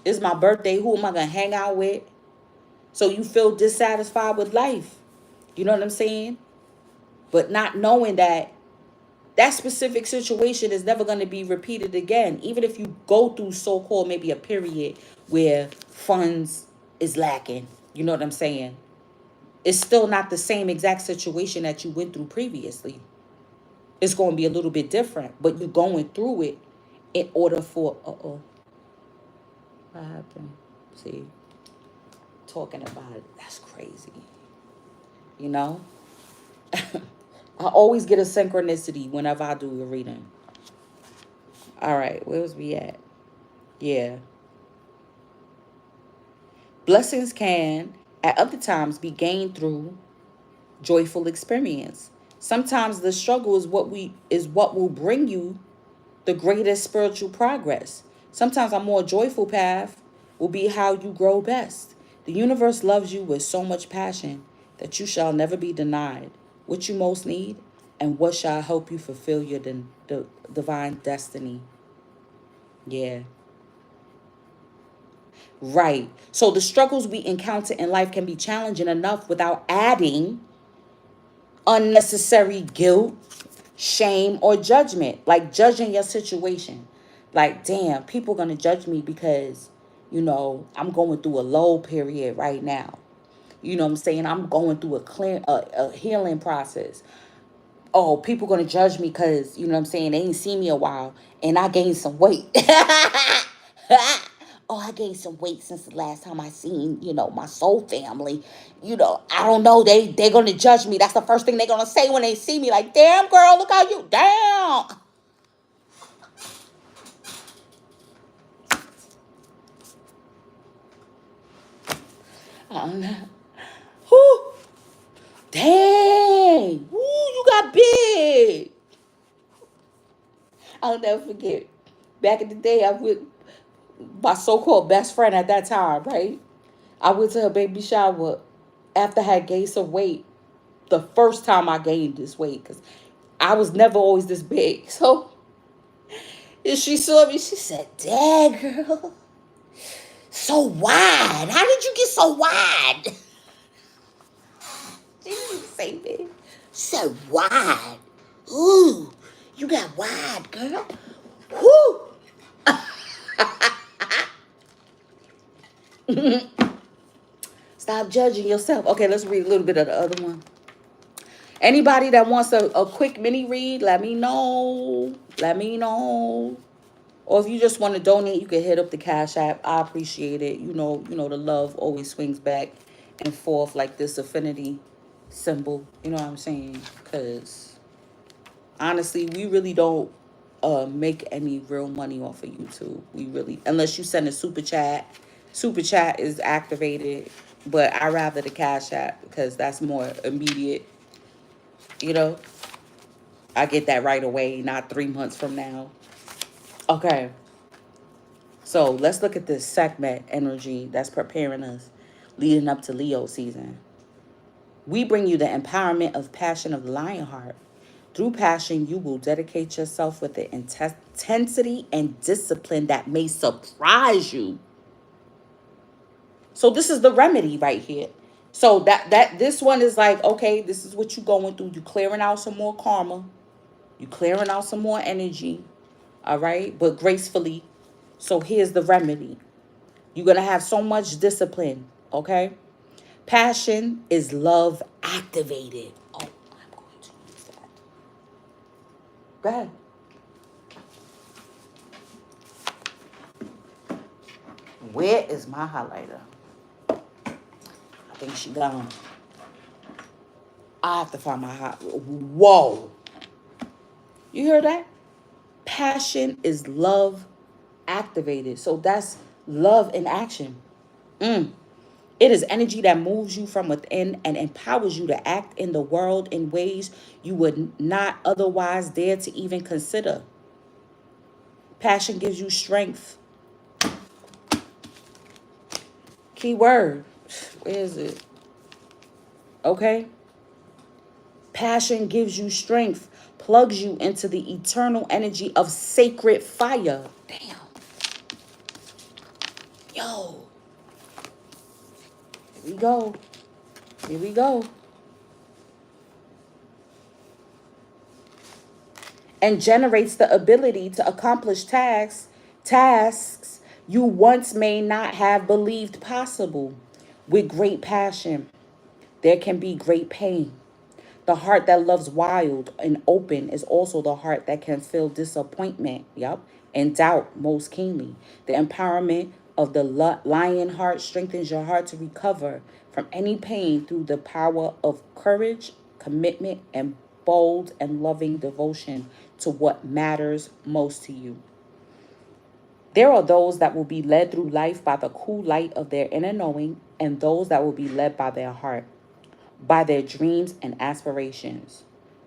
it's my birthday. Who am I gonna hang out with? So you feel dissatisfied with life. You know what I'm saying? But not knowing that that specific situation is never going to be repeated again. Even if you go through so-called maybe a period where funds is lacking. You know what I'm saying? It's still not the same exact situation that you went through previously. It's going to be a little bit different, but you're going through it in order for, what happened? See, talking about it, that's crazy. You know? I always get a synchronicity whenever I do a reading. All right, where was we at? Yeah. Blessings can, at other times, be gained through joyful experience. Sometimes the struggle is what will bring you the greatest spiritual progress. Sometimes a more joyful path will be how you grow best. The universe loves you with so much passion that you shall never be denied what you most need and what shall help you fulfill your divine destiny. Yeah. Right. So the struggles we encounter in life can be challenging enough without adding unnecessary guilt, shame, or judgment. Like judging your situation. Like, damn, people gonna judge me because, I'm going through a low period right now. You know what I'm saying? I'm going through a healing process. Oh, people gonna judge me because, you know what I'm saying, they ain't seen me a while and I gained some weight. Oh, I gained some weight since the last time I seen, my soul family. I don't know, they gonna judge me. That's the first thing they gonna say when they see me, like, damn girl, look how you down. I don't know. Whew. Dang. Woo, you got big. I'll never forget. Back in the day, I would my so-called best friend at that time, right? I went to her baby shower after I had gained some weight. The first time I gained this weight, because I was never always this big. So if she saw me, she said, "Dang, girl, so wide. How did you get so wide?" She didn't say big. She said wide. Ooh, you got wide, girl. Whoo. Stop judging yourself. Okay, let's read a little bit of the other one. Anybody that wants a quick mini read, let me know. Let me know. Or if you just want to donate, you can hit up the Cash App. I appreciate it. The love always swings back and forth like this affinity symbol. You know what I'm saying? Because honestly, we really don't make any real money off of YouTube. We really, unless you send a super chat. Super chat is activated, but I rather the Cash App because that's more immediate. I get that right away, not 3 months from now. Okay. So let's look at this segment energy that's preparing us leading up to Leo season. We bring you the empowerment of passion of the Lionheart. Through passion, you will dedicate yourself with the intensity and discipline that may surprise you. So this is the remedy right here. So that this one is like, okay, this is what you're going through. You clearing out some more karma. You clearing out some more energy. All right, but gracefully. So here's the remedy. You're going to have so much discipline, okay? Passion is love activated. Oh, I'm going to use that. Go ahead. Where is my highlighter? I think she gone. I have to find my Whoa. You hear that? Passion is love activated. So that's love in action. It is energy that moves you from within and empowers you to act in the world in ways you would not otherwise dare to even consider. Passion gives you strength. Key word. Where is it? Okay. Passion gives you strength, plugs you into the eternal energy of sacred fire. Damn. Yo. Here we go. Here we go. And generates the ability to accomplish tasks you once may not have believed possible. With great passion, there can be great pain. The heart that loves wild and open is also the heart that can feel disappointment, and doubt most keenly. The empowerment of the lion heart strengthens your heart to recover from any pain through the power of courage, commitment, and bold and loving devotion to what matters most to you. There are those that will be led through life by the cool light of their inner knowing, and those that will be led by their heart, by their dreams and aspirations.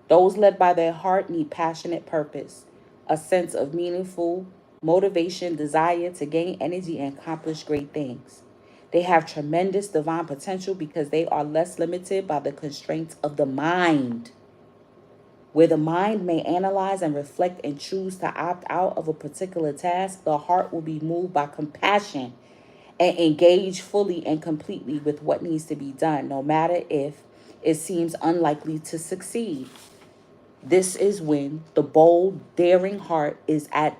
Those led by their heart need passionate purpose, a sense of meaningful motivation, desire to gain energy and accomplish great things. They have tremendous divine potential because they are less limited by the constraints of the mind. Where the mind may analyze and reflect and choose to opt out of a particular task, the heart will be moved by compassion and engage fully and completely with what needs to be done, no matter if it seems unlikely to succeed. This is when the bold, daring heart is at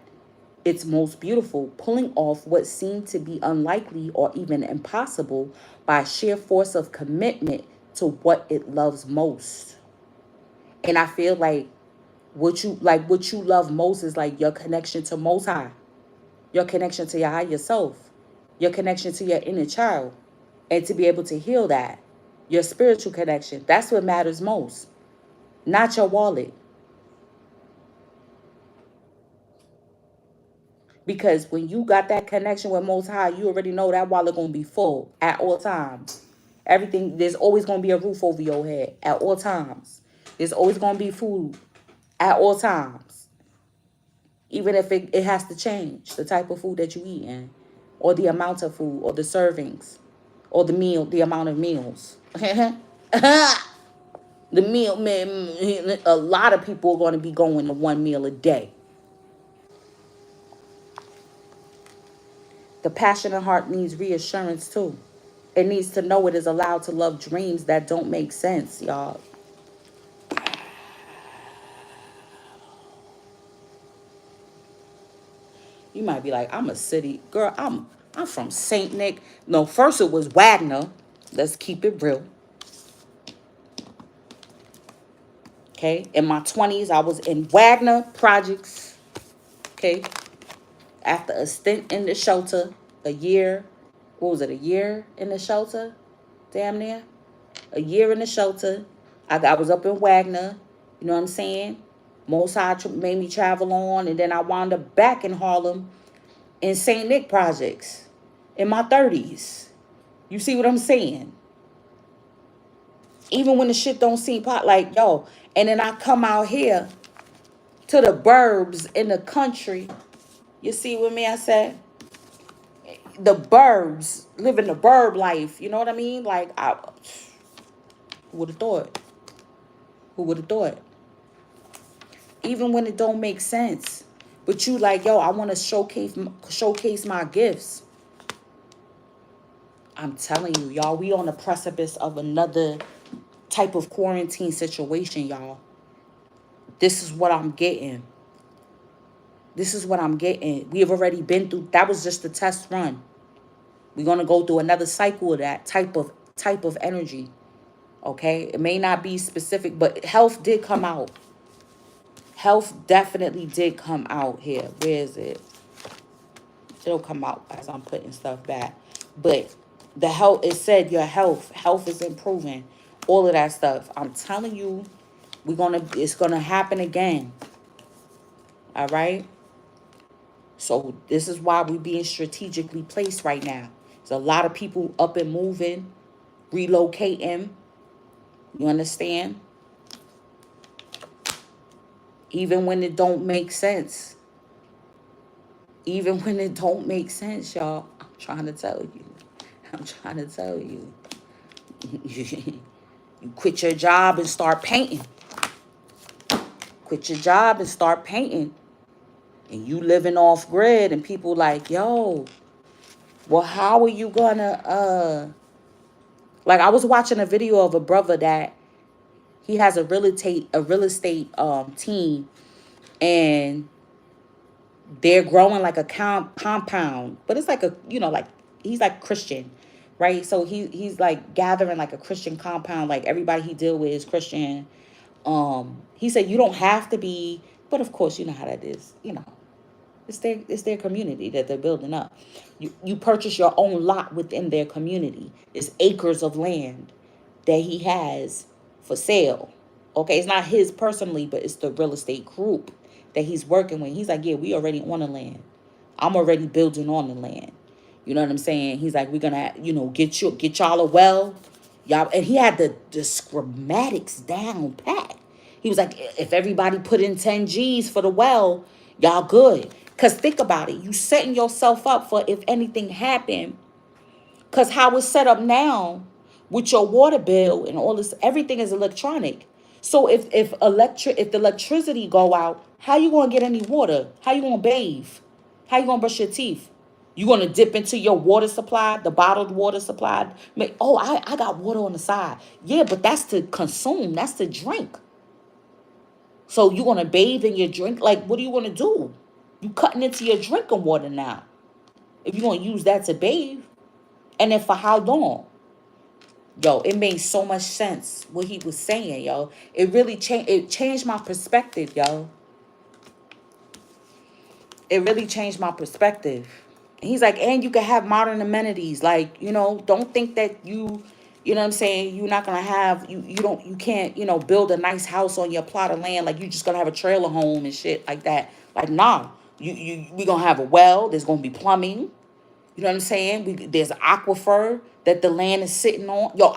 its most beautiful, pulling off what seemed to be unlikely or even impossible by sheer force of commitment to what it loves most. And I feel like what you love most is like your connection to Most High, your connection to your higher self, your connection to your inner child, and to be able to heal that, your spiritual connection. That's what matters most, not your wallet. Because when you got that connection with Most High, you already know that wallet gonna be full at all times. Everything, there's always gonna be a roof over your head at all times. There's always gonna be food at all times. Even if it has to change the type of food that you eat in, or the amount of food, or the servings, or the amount of meals. The meal, man, a lot of people are going to be going to one meal a day. The passionate heart needs reassurance too. It needs to know it is allowed to love dreams that don't make sense, y'all. You might be like, I'm a city girl. I'm from Saint Nick. No, first it was Wagner. Let's keep it real. Okay, in my 20s, I was in Wagner Projects. Okay, after a stint in the shelter, a year. What was it? A year in the shelter, damn near. A year in the shelter. I was up in Wagner. You know what I'm saying? Most High made me travel on, and then I wound up back in Harlem in St. Nick Projects in my 30s. You see what I'm saying? Even when the shit don't seem pot, like, yo. And then I come out here to the burbs in the country. You see what me I said? The burbs, living the burb life. You know what I mean? Like, who would have thought? Who would have thought? Even when it don't make sense. But you like, yo, I want to showcase my gifts. I'm telling you, y'all, we on the precipice of another type of quarantine situation, y'all. This is what I'm getting. This is what I'm getting. We have already been through. That was just the test run. We're going to go through another cycle of that type of energy. Okay? It may not be specific, but health did come out. Health definitely did come out here. Where is it? It'll come out as I'm putting stuff back. But the health, it said your health is improving. All of that stuff. I'm telling you, it's gonna happen again. All right. So this is why we're being strategically placed right now. There's a lot of people up and moving, relocating. You understand? Even when it don't make sense. Even when it don't make sense, y'all. I'm trying to tell you. I'm trying to tell you. You quit your job and start painting. Quit your job and start painting. And you living off grid and people like, yo, well, how are you gonna like I was watching a video of a brother that he has a real estate team, and they're growing like a compound, but it's like a, like he's like Christian, right? So he's like gathering like a Christian compound, like everybody he deal with is Christian. He said you don't have to be, but of course you know how that is, it's their community that they're building up. You purchase your own lot within their community. It's acres of land that he has for sale. Okay, it's not his personally, but it's the real estate group that he's working with. He's like, yeah, we already on the land. I'm already building on the land. You know what I'm saying? He's like, we're gonna, get y'all a well. Y'all, and he had the schematics down pat. He was like, if everybody put in 10 G's for the well, y'all good. Cause think about it. You setting yourself up for if anything happened. Cause how it's set up now with your water bill and all this, everything is electronic. So if the electricity go out, how you gonna get any water? How you gonna bathe? How you gonna brush your teeth? You gonna dip into your water supply, the bottled water supply? Oh, I got water on the side. Yeah, but that's to consume. That's to drink. So you gonna bathe in your drink? Like, what do you wanna do? You cutting into your drinking water now. If you're gonna use that to bathe, and then for how long? Yo, it made so much sense what he was saying, yo. It really changed my perspective, yo. It really changed my perspective. And he's like, and you can have modern amenities. Like, don't think that you know what I'm saying, you're not gonna have you can't, build a nice house on your plot of land, like you just gonna have a trailer home and shit like that. Like, nah. We gonna have a well, there's gonna be plumbing. You know what I'm saying? There's an aquifer that the land is sitting on. Yo,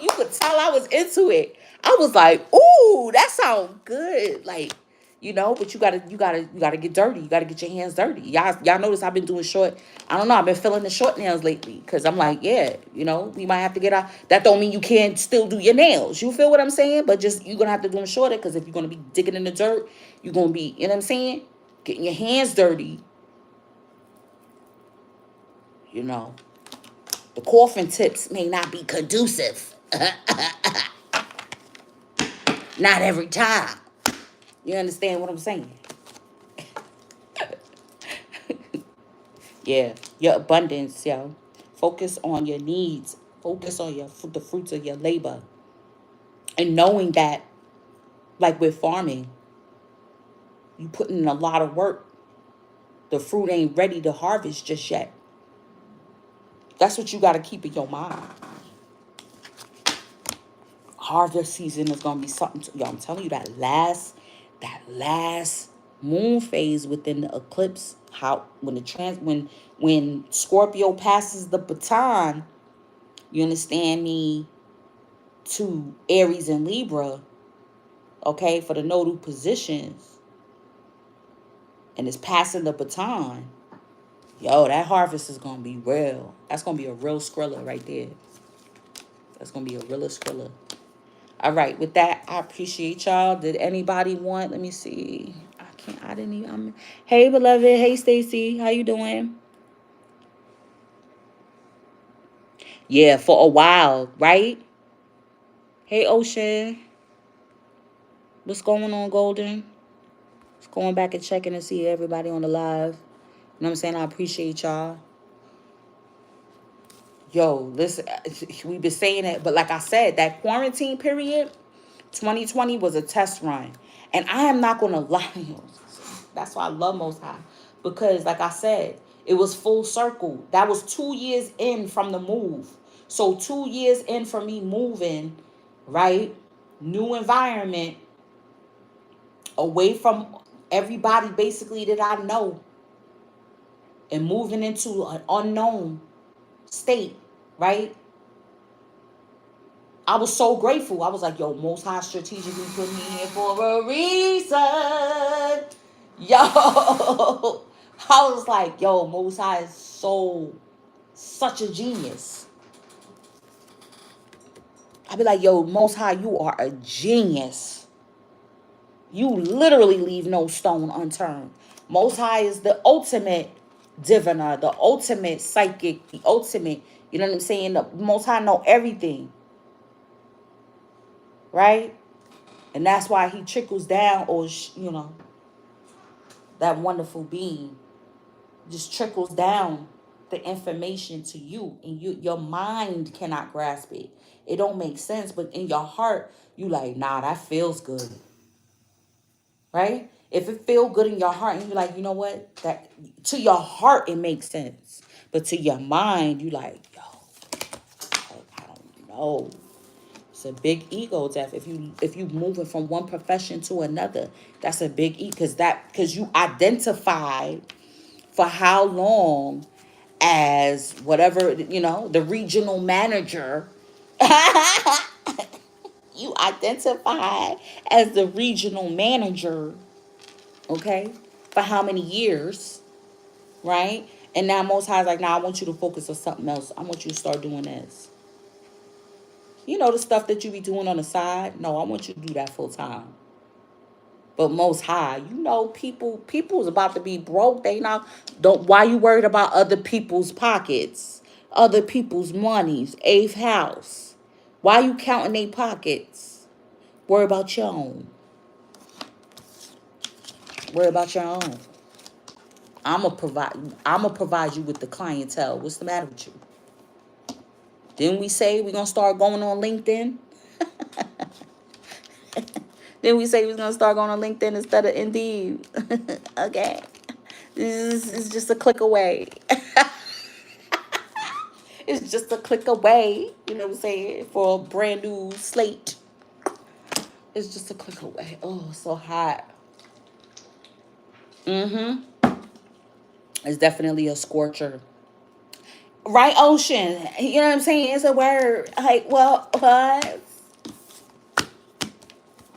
you could tell I was into it. I was like, ooh, that sounds good. Like, but you gotta get dirty. You gotta get your hands dirty. Y'all notice I've been doing short. I don't know. I've been feeling the short nails lately. Cause I'm like, yeah, we might have to get out. That don't mean you can't still do your nails. You feel what I'm saying? But just, you're gonna have to do them shorter. Cause if you're gonna be digging in the dirt, you're gonna be, you know what I'm saying? Getting your hands dirty. The coffin tips may not be conducive. Not every time. You understand what I'm saying? Yeah, your abundance, yo. Focus on your needs. Focus on the fruits of your labor. And knowing that, like with farming, you put in a lot of work. The fruit ain't ready to harvest just yet. That's what you got to keep in your mind. Harvest season is gonna be something. Yo, I'm telling you, that last moon phase within the eclipse, when Scorpio passes the baton, you understand me, to Aries and Libra, okay, for the nodal positions, and it's passing the baton. Yo, that harvest is gonna be real. That's gonna be a real Skrilla right there. That's gonna be a real Skrilla. All right, with that, I appreciate y'all. Did anybody want, let me see. I didn't even, hey, beloved. Hey, Stacy. How you doing? Yeah, for a while, right? Hey, Ocean. What's going on, Golden? Just going back and checking to see everybody on the live. You know what I'm saying? I appreciate y'all. Yo, listen, we've been saying it, but like I said, that quarantine period, 2020 was a test run. And I am not going to lie. That's why I love Most High. Because, like I said, it was full circle. That was 2 years in from the move. So 2 years in from me moving, right? New environment, away from everybody basically that I know, and moving into an unknown state, right? I was so grateful. I was like, yo, Most High strategically put me here for a reason. Yo. I was like, yo, Most High is such a genius. I'd be like, yo, Most High, you are a genius. You literally leave no stone unturned. Most High is the ultimate diviner, the ultimate psychic, the ultimate, you know what I'm saying? The Most High know everything. Right? And that's why he trickles down, or, that wonderful being just trickles down the information to you, and your mind cannot grasp it. It don't make sense, but in your heart, you like, nah, that feels good. Right? If it feel good in your heart and you're like, you know what? That to your heart it makes sense. But to your mind, you like, yo, I don't know. It's a big ego death. If you moving from one profession to another, that's a big because you identify for how long as whatever, the regional manager. You identify as the regional manager, okay, for how many years, right? And now Most High's like, nah, I want you to focus on something else. I want you to start doing this. The stuff that you be doing on the side. No, I want you to do that full time. But Most High, people's about to be broke. They not don't. Why you worried about other people's pockets, other people's monies, eighth house? Why you counting their pockets? Worry about your own. Worry about your own. I'ma provide you with the clientele. What's the matter with you? Didn't we say we're gonna start going on LinkedIn? Then we say we're gonna start going on LinkedIn instead of Indeed. Okay. This is just a click away. It's just a click away. You know what I'm saying? For a brand new slate. It's just a click away. Oh, so hot. Mm-hmm. It's definitely a scorcher. Right, Ocean? You know what I'm saying? It's a word. Like, well, what?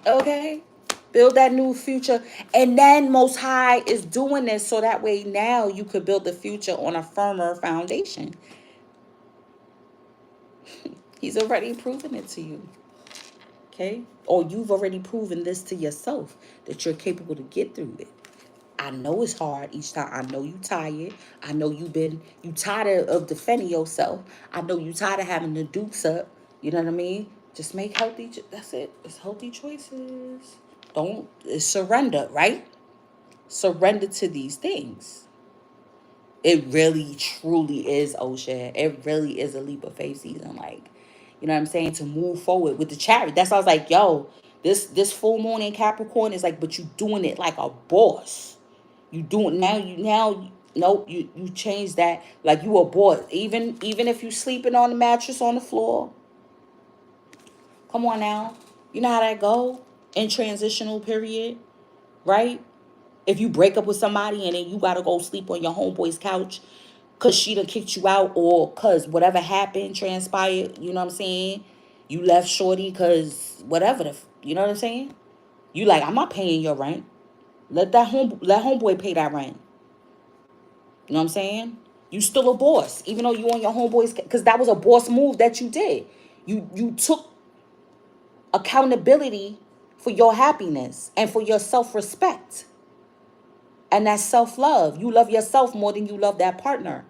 Okay. Build that new future. And then Most High is doing this so that way now you could build the future on a firmer foundation. He's already proven it to you. Okay? Or you've already proven this to yourself, that you're capable to get through it. I know it's hard each time. I know you tired. I know you tired of defending yourself. I know you tired of having the dukes up. You know what I mean? Just make that's it. It's healthy choices. It's surrender, right? Surrender to these things. It really, truly is, Ocean. It really is a leap of faith season. Like, you know what I'm saying? To move forward with the Chariot. That's why I was like, yo, this full moon in Capricorn is like, but you doing it like a boss. You doing nope, you change that like you a boss. Even if you sleeping on the mattress on the floor. Come on now. You know how that go in transitional period, right? If you break up with somebody and then you gotta go sleep on your homeboy's couch because she done kicked you out, or because whatever happened, transpired, you know what I'm saying? You left shorty because whatever, you know what I'm saying? You like, I'm not paying your rent. Let homeboy pay that rent. You know what I'm saying? You still a boss, even though you on your homeboy's, because that was a boss move that you did. You took accountability for your happiness and for your self-respect. And that's self-love. You love yourself more than you love that partner.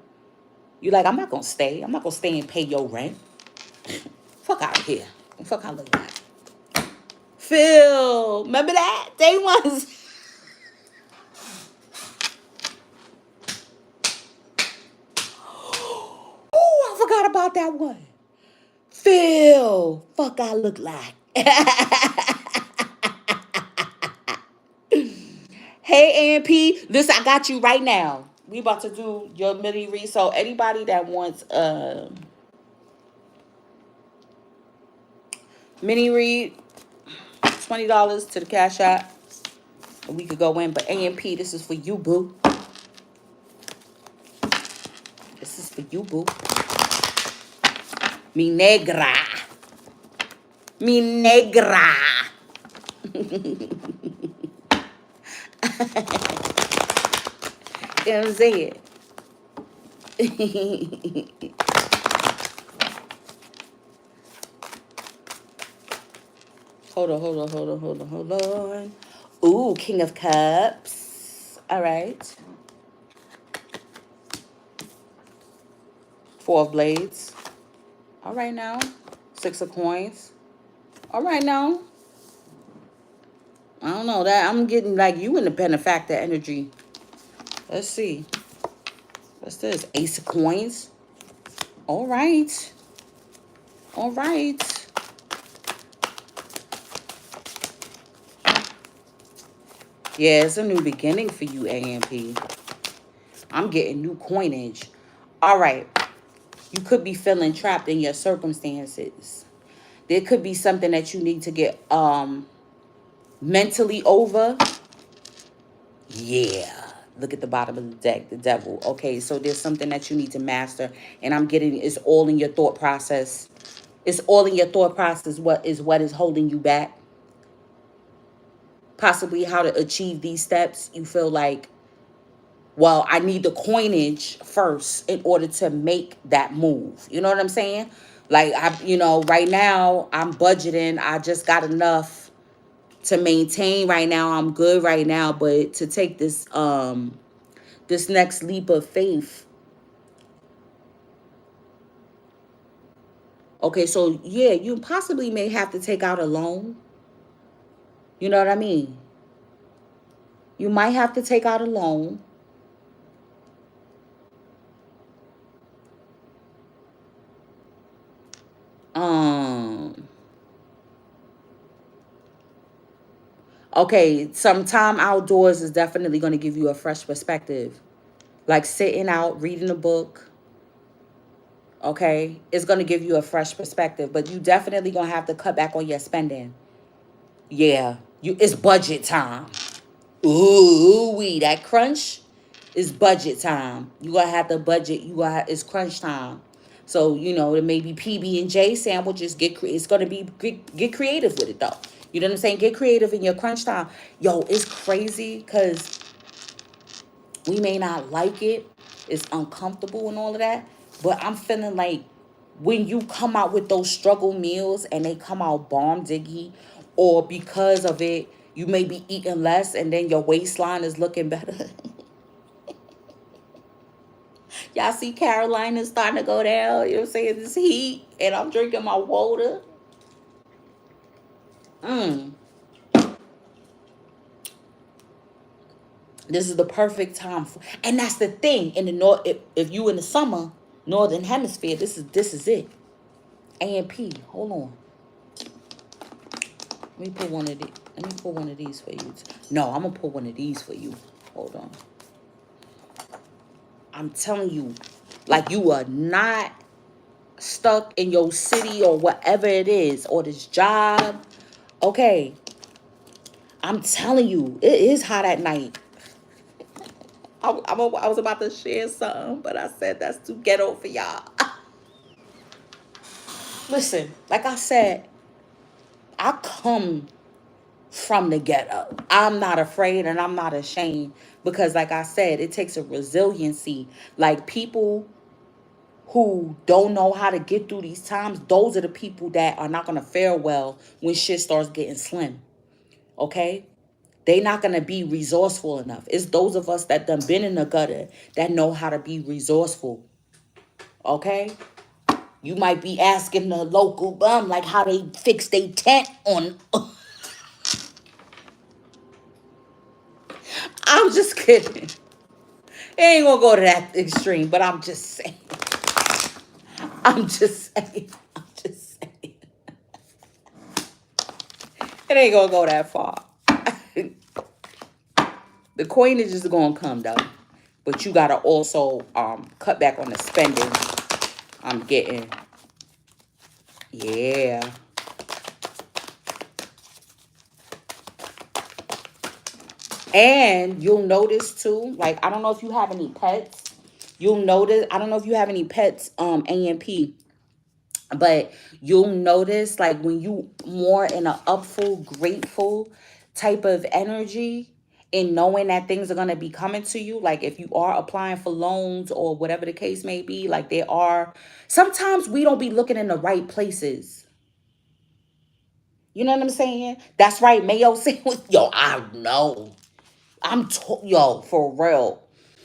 You're like, I'm not going to stay. I'm not going to stay and pay your rent. Fuck out of here. Fuck out of that. Phil, remember that? Day ones. Oh, I forgot about that one. Phil, fuck I look like. Hey, AMP, listen, I got you right now. We about to do your mini read. So anybody that wants mini read, $20 to the Cash App. We could go in, but AMP, this is for you, boo. This is for you, boo. Mi negra. Mi negra. You know what I'm saying? Hold on. Ooh, King of Cups. All right. Four of Blades. All right now. Six of Coins. All right now. I don't know that. I'm getting like you in the benefactor energy. Let's see. What's this? Ace of Coins. All right. All right. Yeah, it's a new beginning for you, AMP. I'm getting new coinage. All right. You could be feeling trapped in your circumstances. There could be something that you need to get mentally over. Yeah. Look at the bottom of the deck, the devil. Okay, so there's something that you need to master. And I'm getting it's all in your thought process. It's all in your thought process. What is holding you back? Possibly how to achieve these steps. You feel like, well, I need the coinage first in order to make that move. You know what I'm saying? Like, right now I'm budgeting. I just got enough to maintain right now. I'm good right now, but to take this this next leap of faith. Okay, so yeah, you possibly may have to take out a loan. You know what I mean? You might have to take out a loan. Okay, some time outdoors is definitely going to give you a fresh perspective. Like sitting out, reading a book, okay, it's going to give you a fresh perspective. But you definitely going to have to cut back on your spending. Yeah, it's budget time. Ooh, that crunch is budget time. You going to have to budget. It's crunch time. So, it may be PB&J sandwiches. It's going to be, get creative with it, though. You know what I'm saying? Get creative in your crunch time. Yo, it's crazy because we may not like it. It's uncomfortable and all of that. But I'm feeling like when you come out with those struggle meals and they come out bomb diggy, or because of it, you may be eating less and then your waistline is looking better. Y'all see Carolina starting to go down. You know what I'm saying? This heat. And I'm drinking my water. This is the perfect time and that's the thing in the north. If you in the summer northern hemisphere, this is it. AMP, hold on. Let me pull one of these for you. No, I'm gonna pull one of these for you. Hold on. I'm telling you, like, you are not stuck in your city or whatever it is, or this job. Okay, I'm telling you, it is hot at night. I was about to share something, but I said that's too ghetto for y'all. Listen, like I said, I come from the ghetto. I'm not afraid and I'm not ashamed because, like I said, it takes a resiliency. Like, people who don't know how to get through these times, those are the people that are not going to fare well when shit starts getting slim. Okay? They not going to be resourceful enough. It's those of us that done been in the gutter that know how to be resourceful. Okay? You might be asking the local bum like how they fix their tent on. I'm just kidding. It ain't gonna go to that extreme, but I'm just saying. I'm just saying. I'm just saying. It ain't gonna go that far. The coinage is gonna come though. But you gotta also cut back on the spending. I'm getting. Yeah. And you'll notice too, like I don't know if you have any pets. You'll notice, I don't know if you have any pets, AMP, but you'll notice like when you more in a upful, grateful type of energy and knowing that things are gonna be coming to you, like if you are applying for loans or whatever the case may be, like there are sometimes we don't be looking in the right places. You know what I'm saying? That's right, Mayo saying, yo, I know. Yo, for real.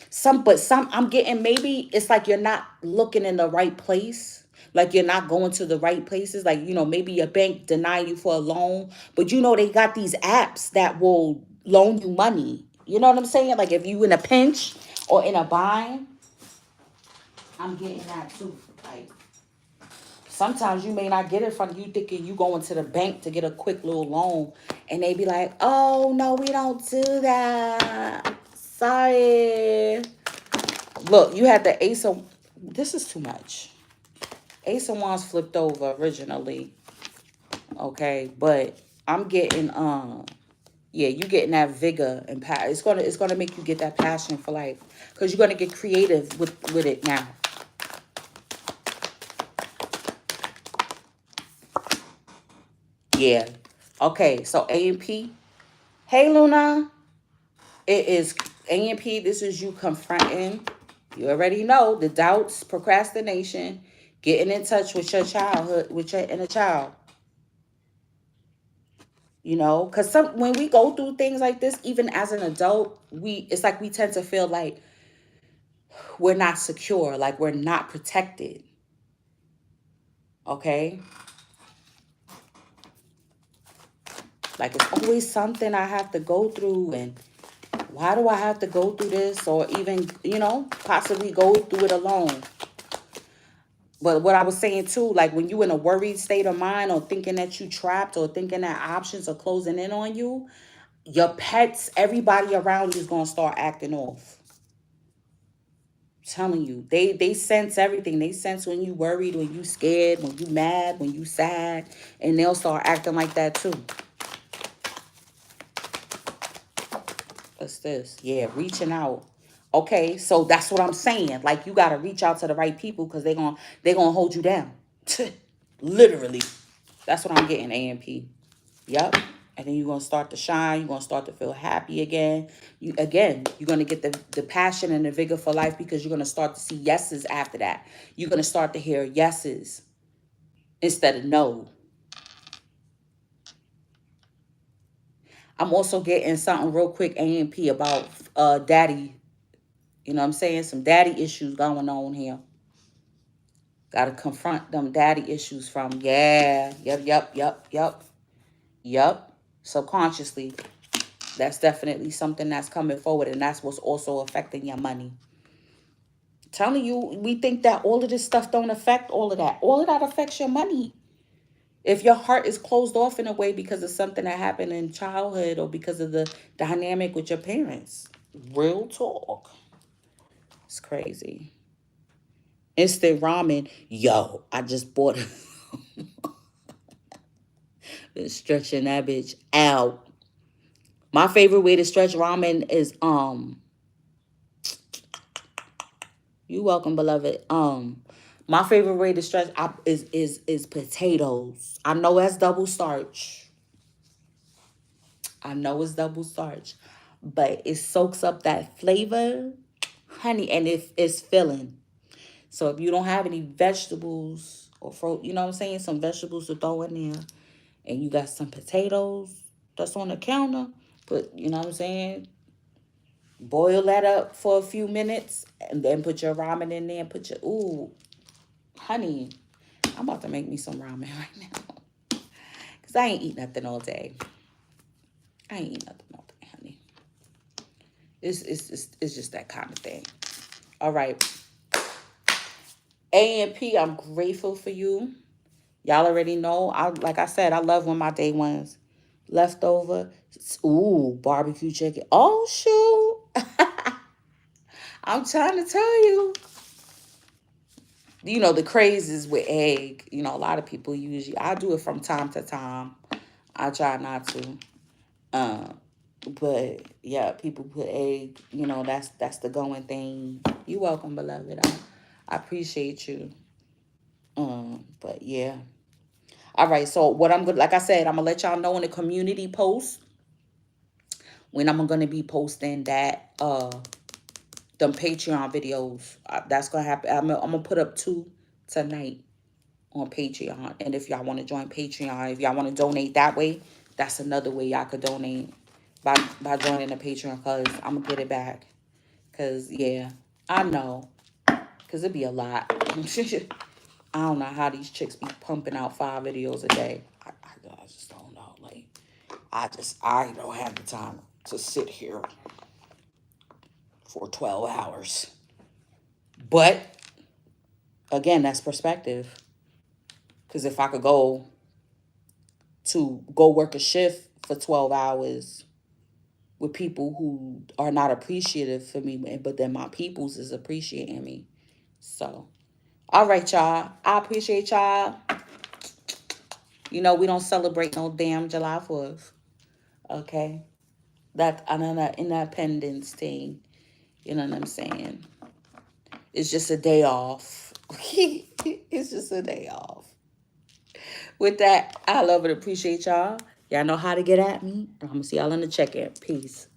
Some I'm getting, maybe it's like you're not looking in the right place. Like you're not going to the right places. Like, maybe your bank deny you for a loan, but they got these apps that will loan you money. You know what I'm saying? Like if you in a pinch or in a bind, I'm getting that too. Like sometimes you may not get it from you thinking you going to the bank to get a quick little loan, and they be like, oh no, we don't do that. Sorry. Look, you had the Ace of... This is too much. Ace of Wands flipped over originally. Okay, but I'm getting yeah, you getting that vigor and passion. It's gonna make you get that passion for life. Because you're gonna get creative with it now. Yeah. Okay, so AMP. Hey Luna. It is AMP. This is you confronting. You already know the doubts, procrastination, getting in touch with your childhood, with your inner child. Because when we go through things like this, even as an adult, it's like we tend to feel like we're not secure, like we're not protected. Okay? Like it's always something I have to go through, and why do I have to go through this? Or even, possibly go through it alone. But what I was saying too, like when you in a worried state of mind or thinking that you trapped or thinking that options are closing in on you, your pets, everybody around you is going to start acting off. I'm telling you, they sense everything. They sense when you worried, when you scared, when you mad, when you sad, and they'll start acting like that too. What's this? Yeah, reaching out. Okay, so that's what I'm saying. Like you got to reach out to the right people because they're gonna hold you down. Literally. That's what I'm getting, AMP. Yep. And then you're going to start to shine. You're going to start to feel happy again. You're going to get the passion and the vigor for life because you're going to start to see yeses after that. You're going to start to hear yeses instead of no. I'm also getting something real quick, AMP, about daddy. You know what I'm saying? Some daddy issues going on here. Got to confront them daddy issues from, yeah, yep. Subconsciously. That's definitely something that's coming forward, and that's what's also affecting your money. I'm telling you, we think that all of this stuff don't affect all of that. All of that affects your money. If your heart is closed off in a way because of something that happened in childhood or because of the dynamic with your parents. Real talk. It's crazy. Instant ramen. Yo, I just bought it. Stretching that bitch out. My favorite way to stretch ramen is you welcome, beloved. My favorite way to stretch is potatoes. I know that's double starch. I know it's double starch, but it soaks up that flavor, honey, and it's filling. So if you don't have any vegetables or fruit, you know what I'm saying, some vegetables to throw in there, and you got some potatoes that's on the counter, but you know what I'm saying, boil that up for a few minutes, and then put your ramen in there and put your, ooh, honey, I'm about to make me some ramen right now. Because I ain't eat nothing all day. I ain't eat nothing all day, honey. It's just that kind of thing. All right. A&P, I'm grateful for you. Y'all already know. Like I said, I love when my day ones leftover. Ooh, barbecue chicken. Oh shoot. I'm trying to tell you. You know, the craze is with egg. You know, a lot of people usually, I do it from time to time. I try not to. But yeah, people put egg, you know, that's the going thing. You welcome, beloved. I appreciate you. But yeah. All right, so what I'm good, like I said, I'm gonna let y'all know in the community post when I'm gonna be posting that them Patreon videos. That's gonna happen. I'm gonna put up 2 tonight on Patreon. And if y'all want to join Patreon, if y'all want to donate that way, that's another way y'all could donate by joining the Patreon, because I'm gonna get it back. Because yeah, I know, because it'd be a lot. I don't know how these chicks be pumping out 5 videos a day. I just don't know. Like, I don't have the time to sit here for 12 hours. But again, that's perspective. Because if I could go work a shift for 12 hours with people who are not appreciative for me, but then my peoples is appreciating me. So, all right, y'all. I appreciate y'all. You know, we don't celebrate no damn July 4th. Okay? That another independence thing. You know what I'm saying? It's just a day off. It's just a day off. With that, I love and appreciate y'all. Y'all know how to get at me. I'm going to see y'all in the check-in. Peace.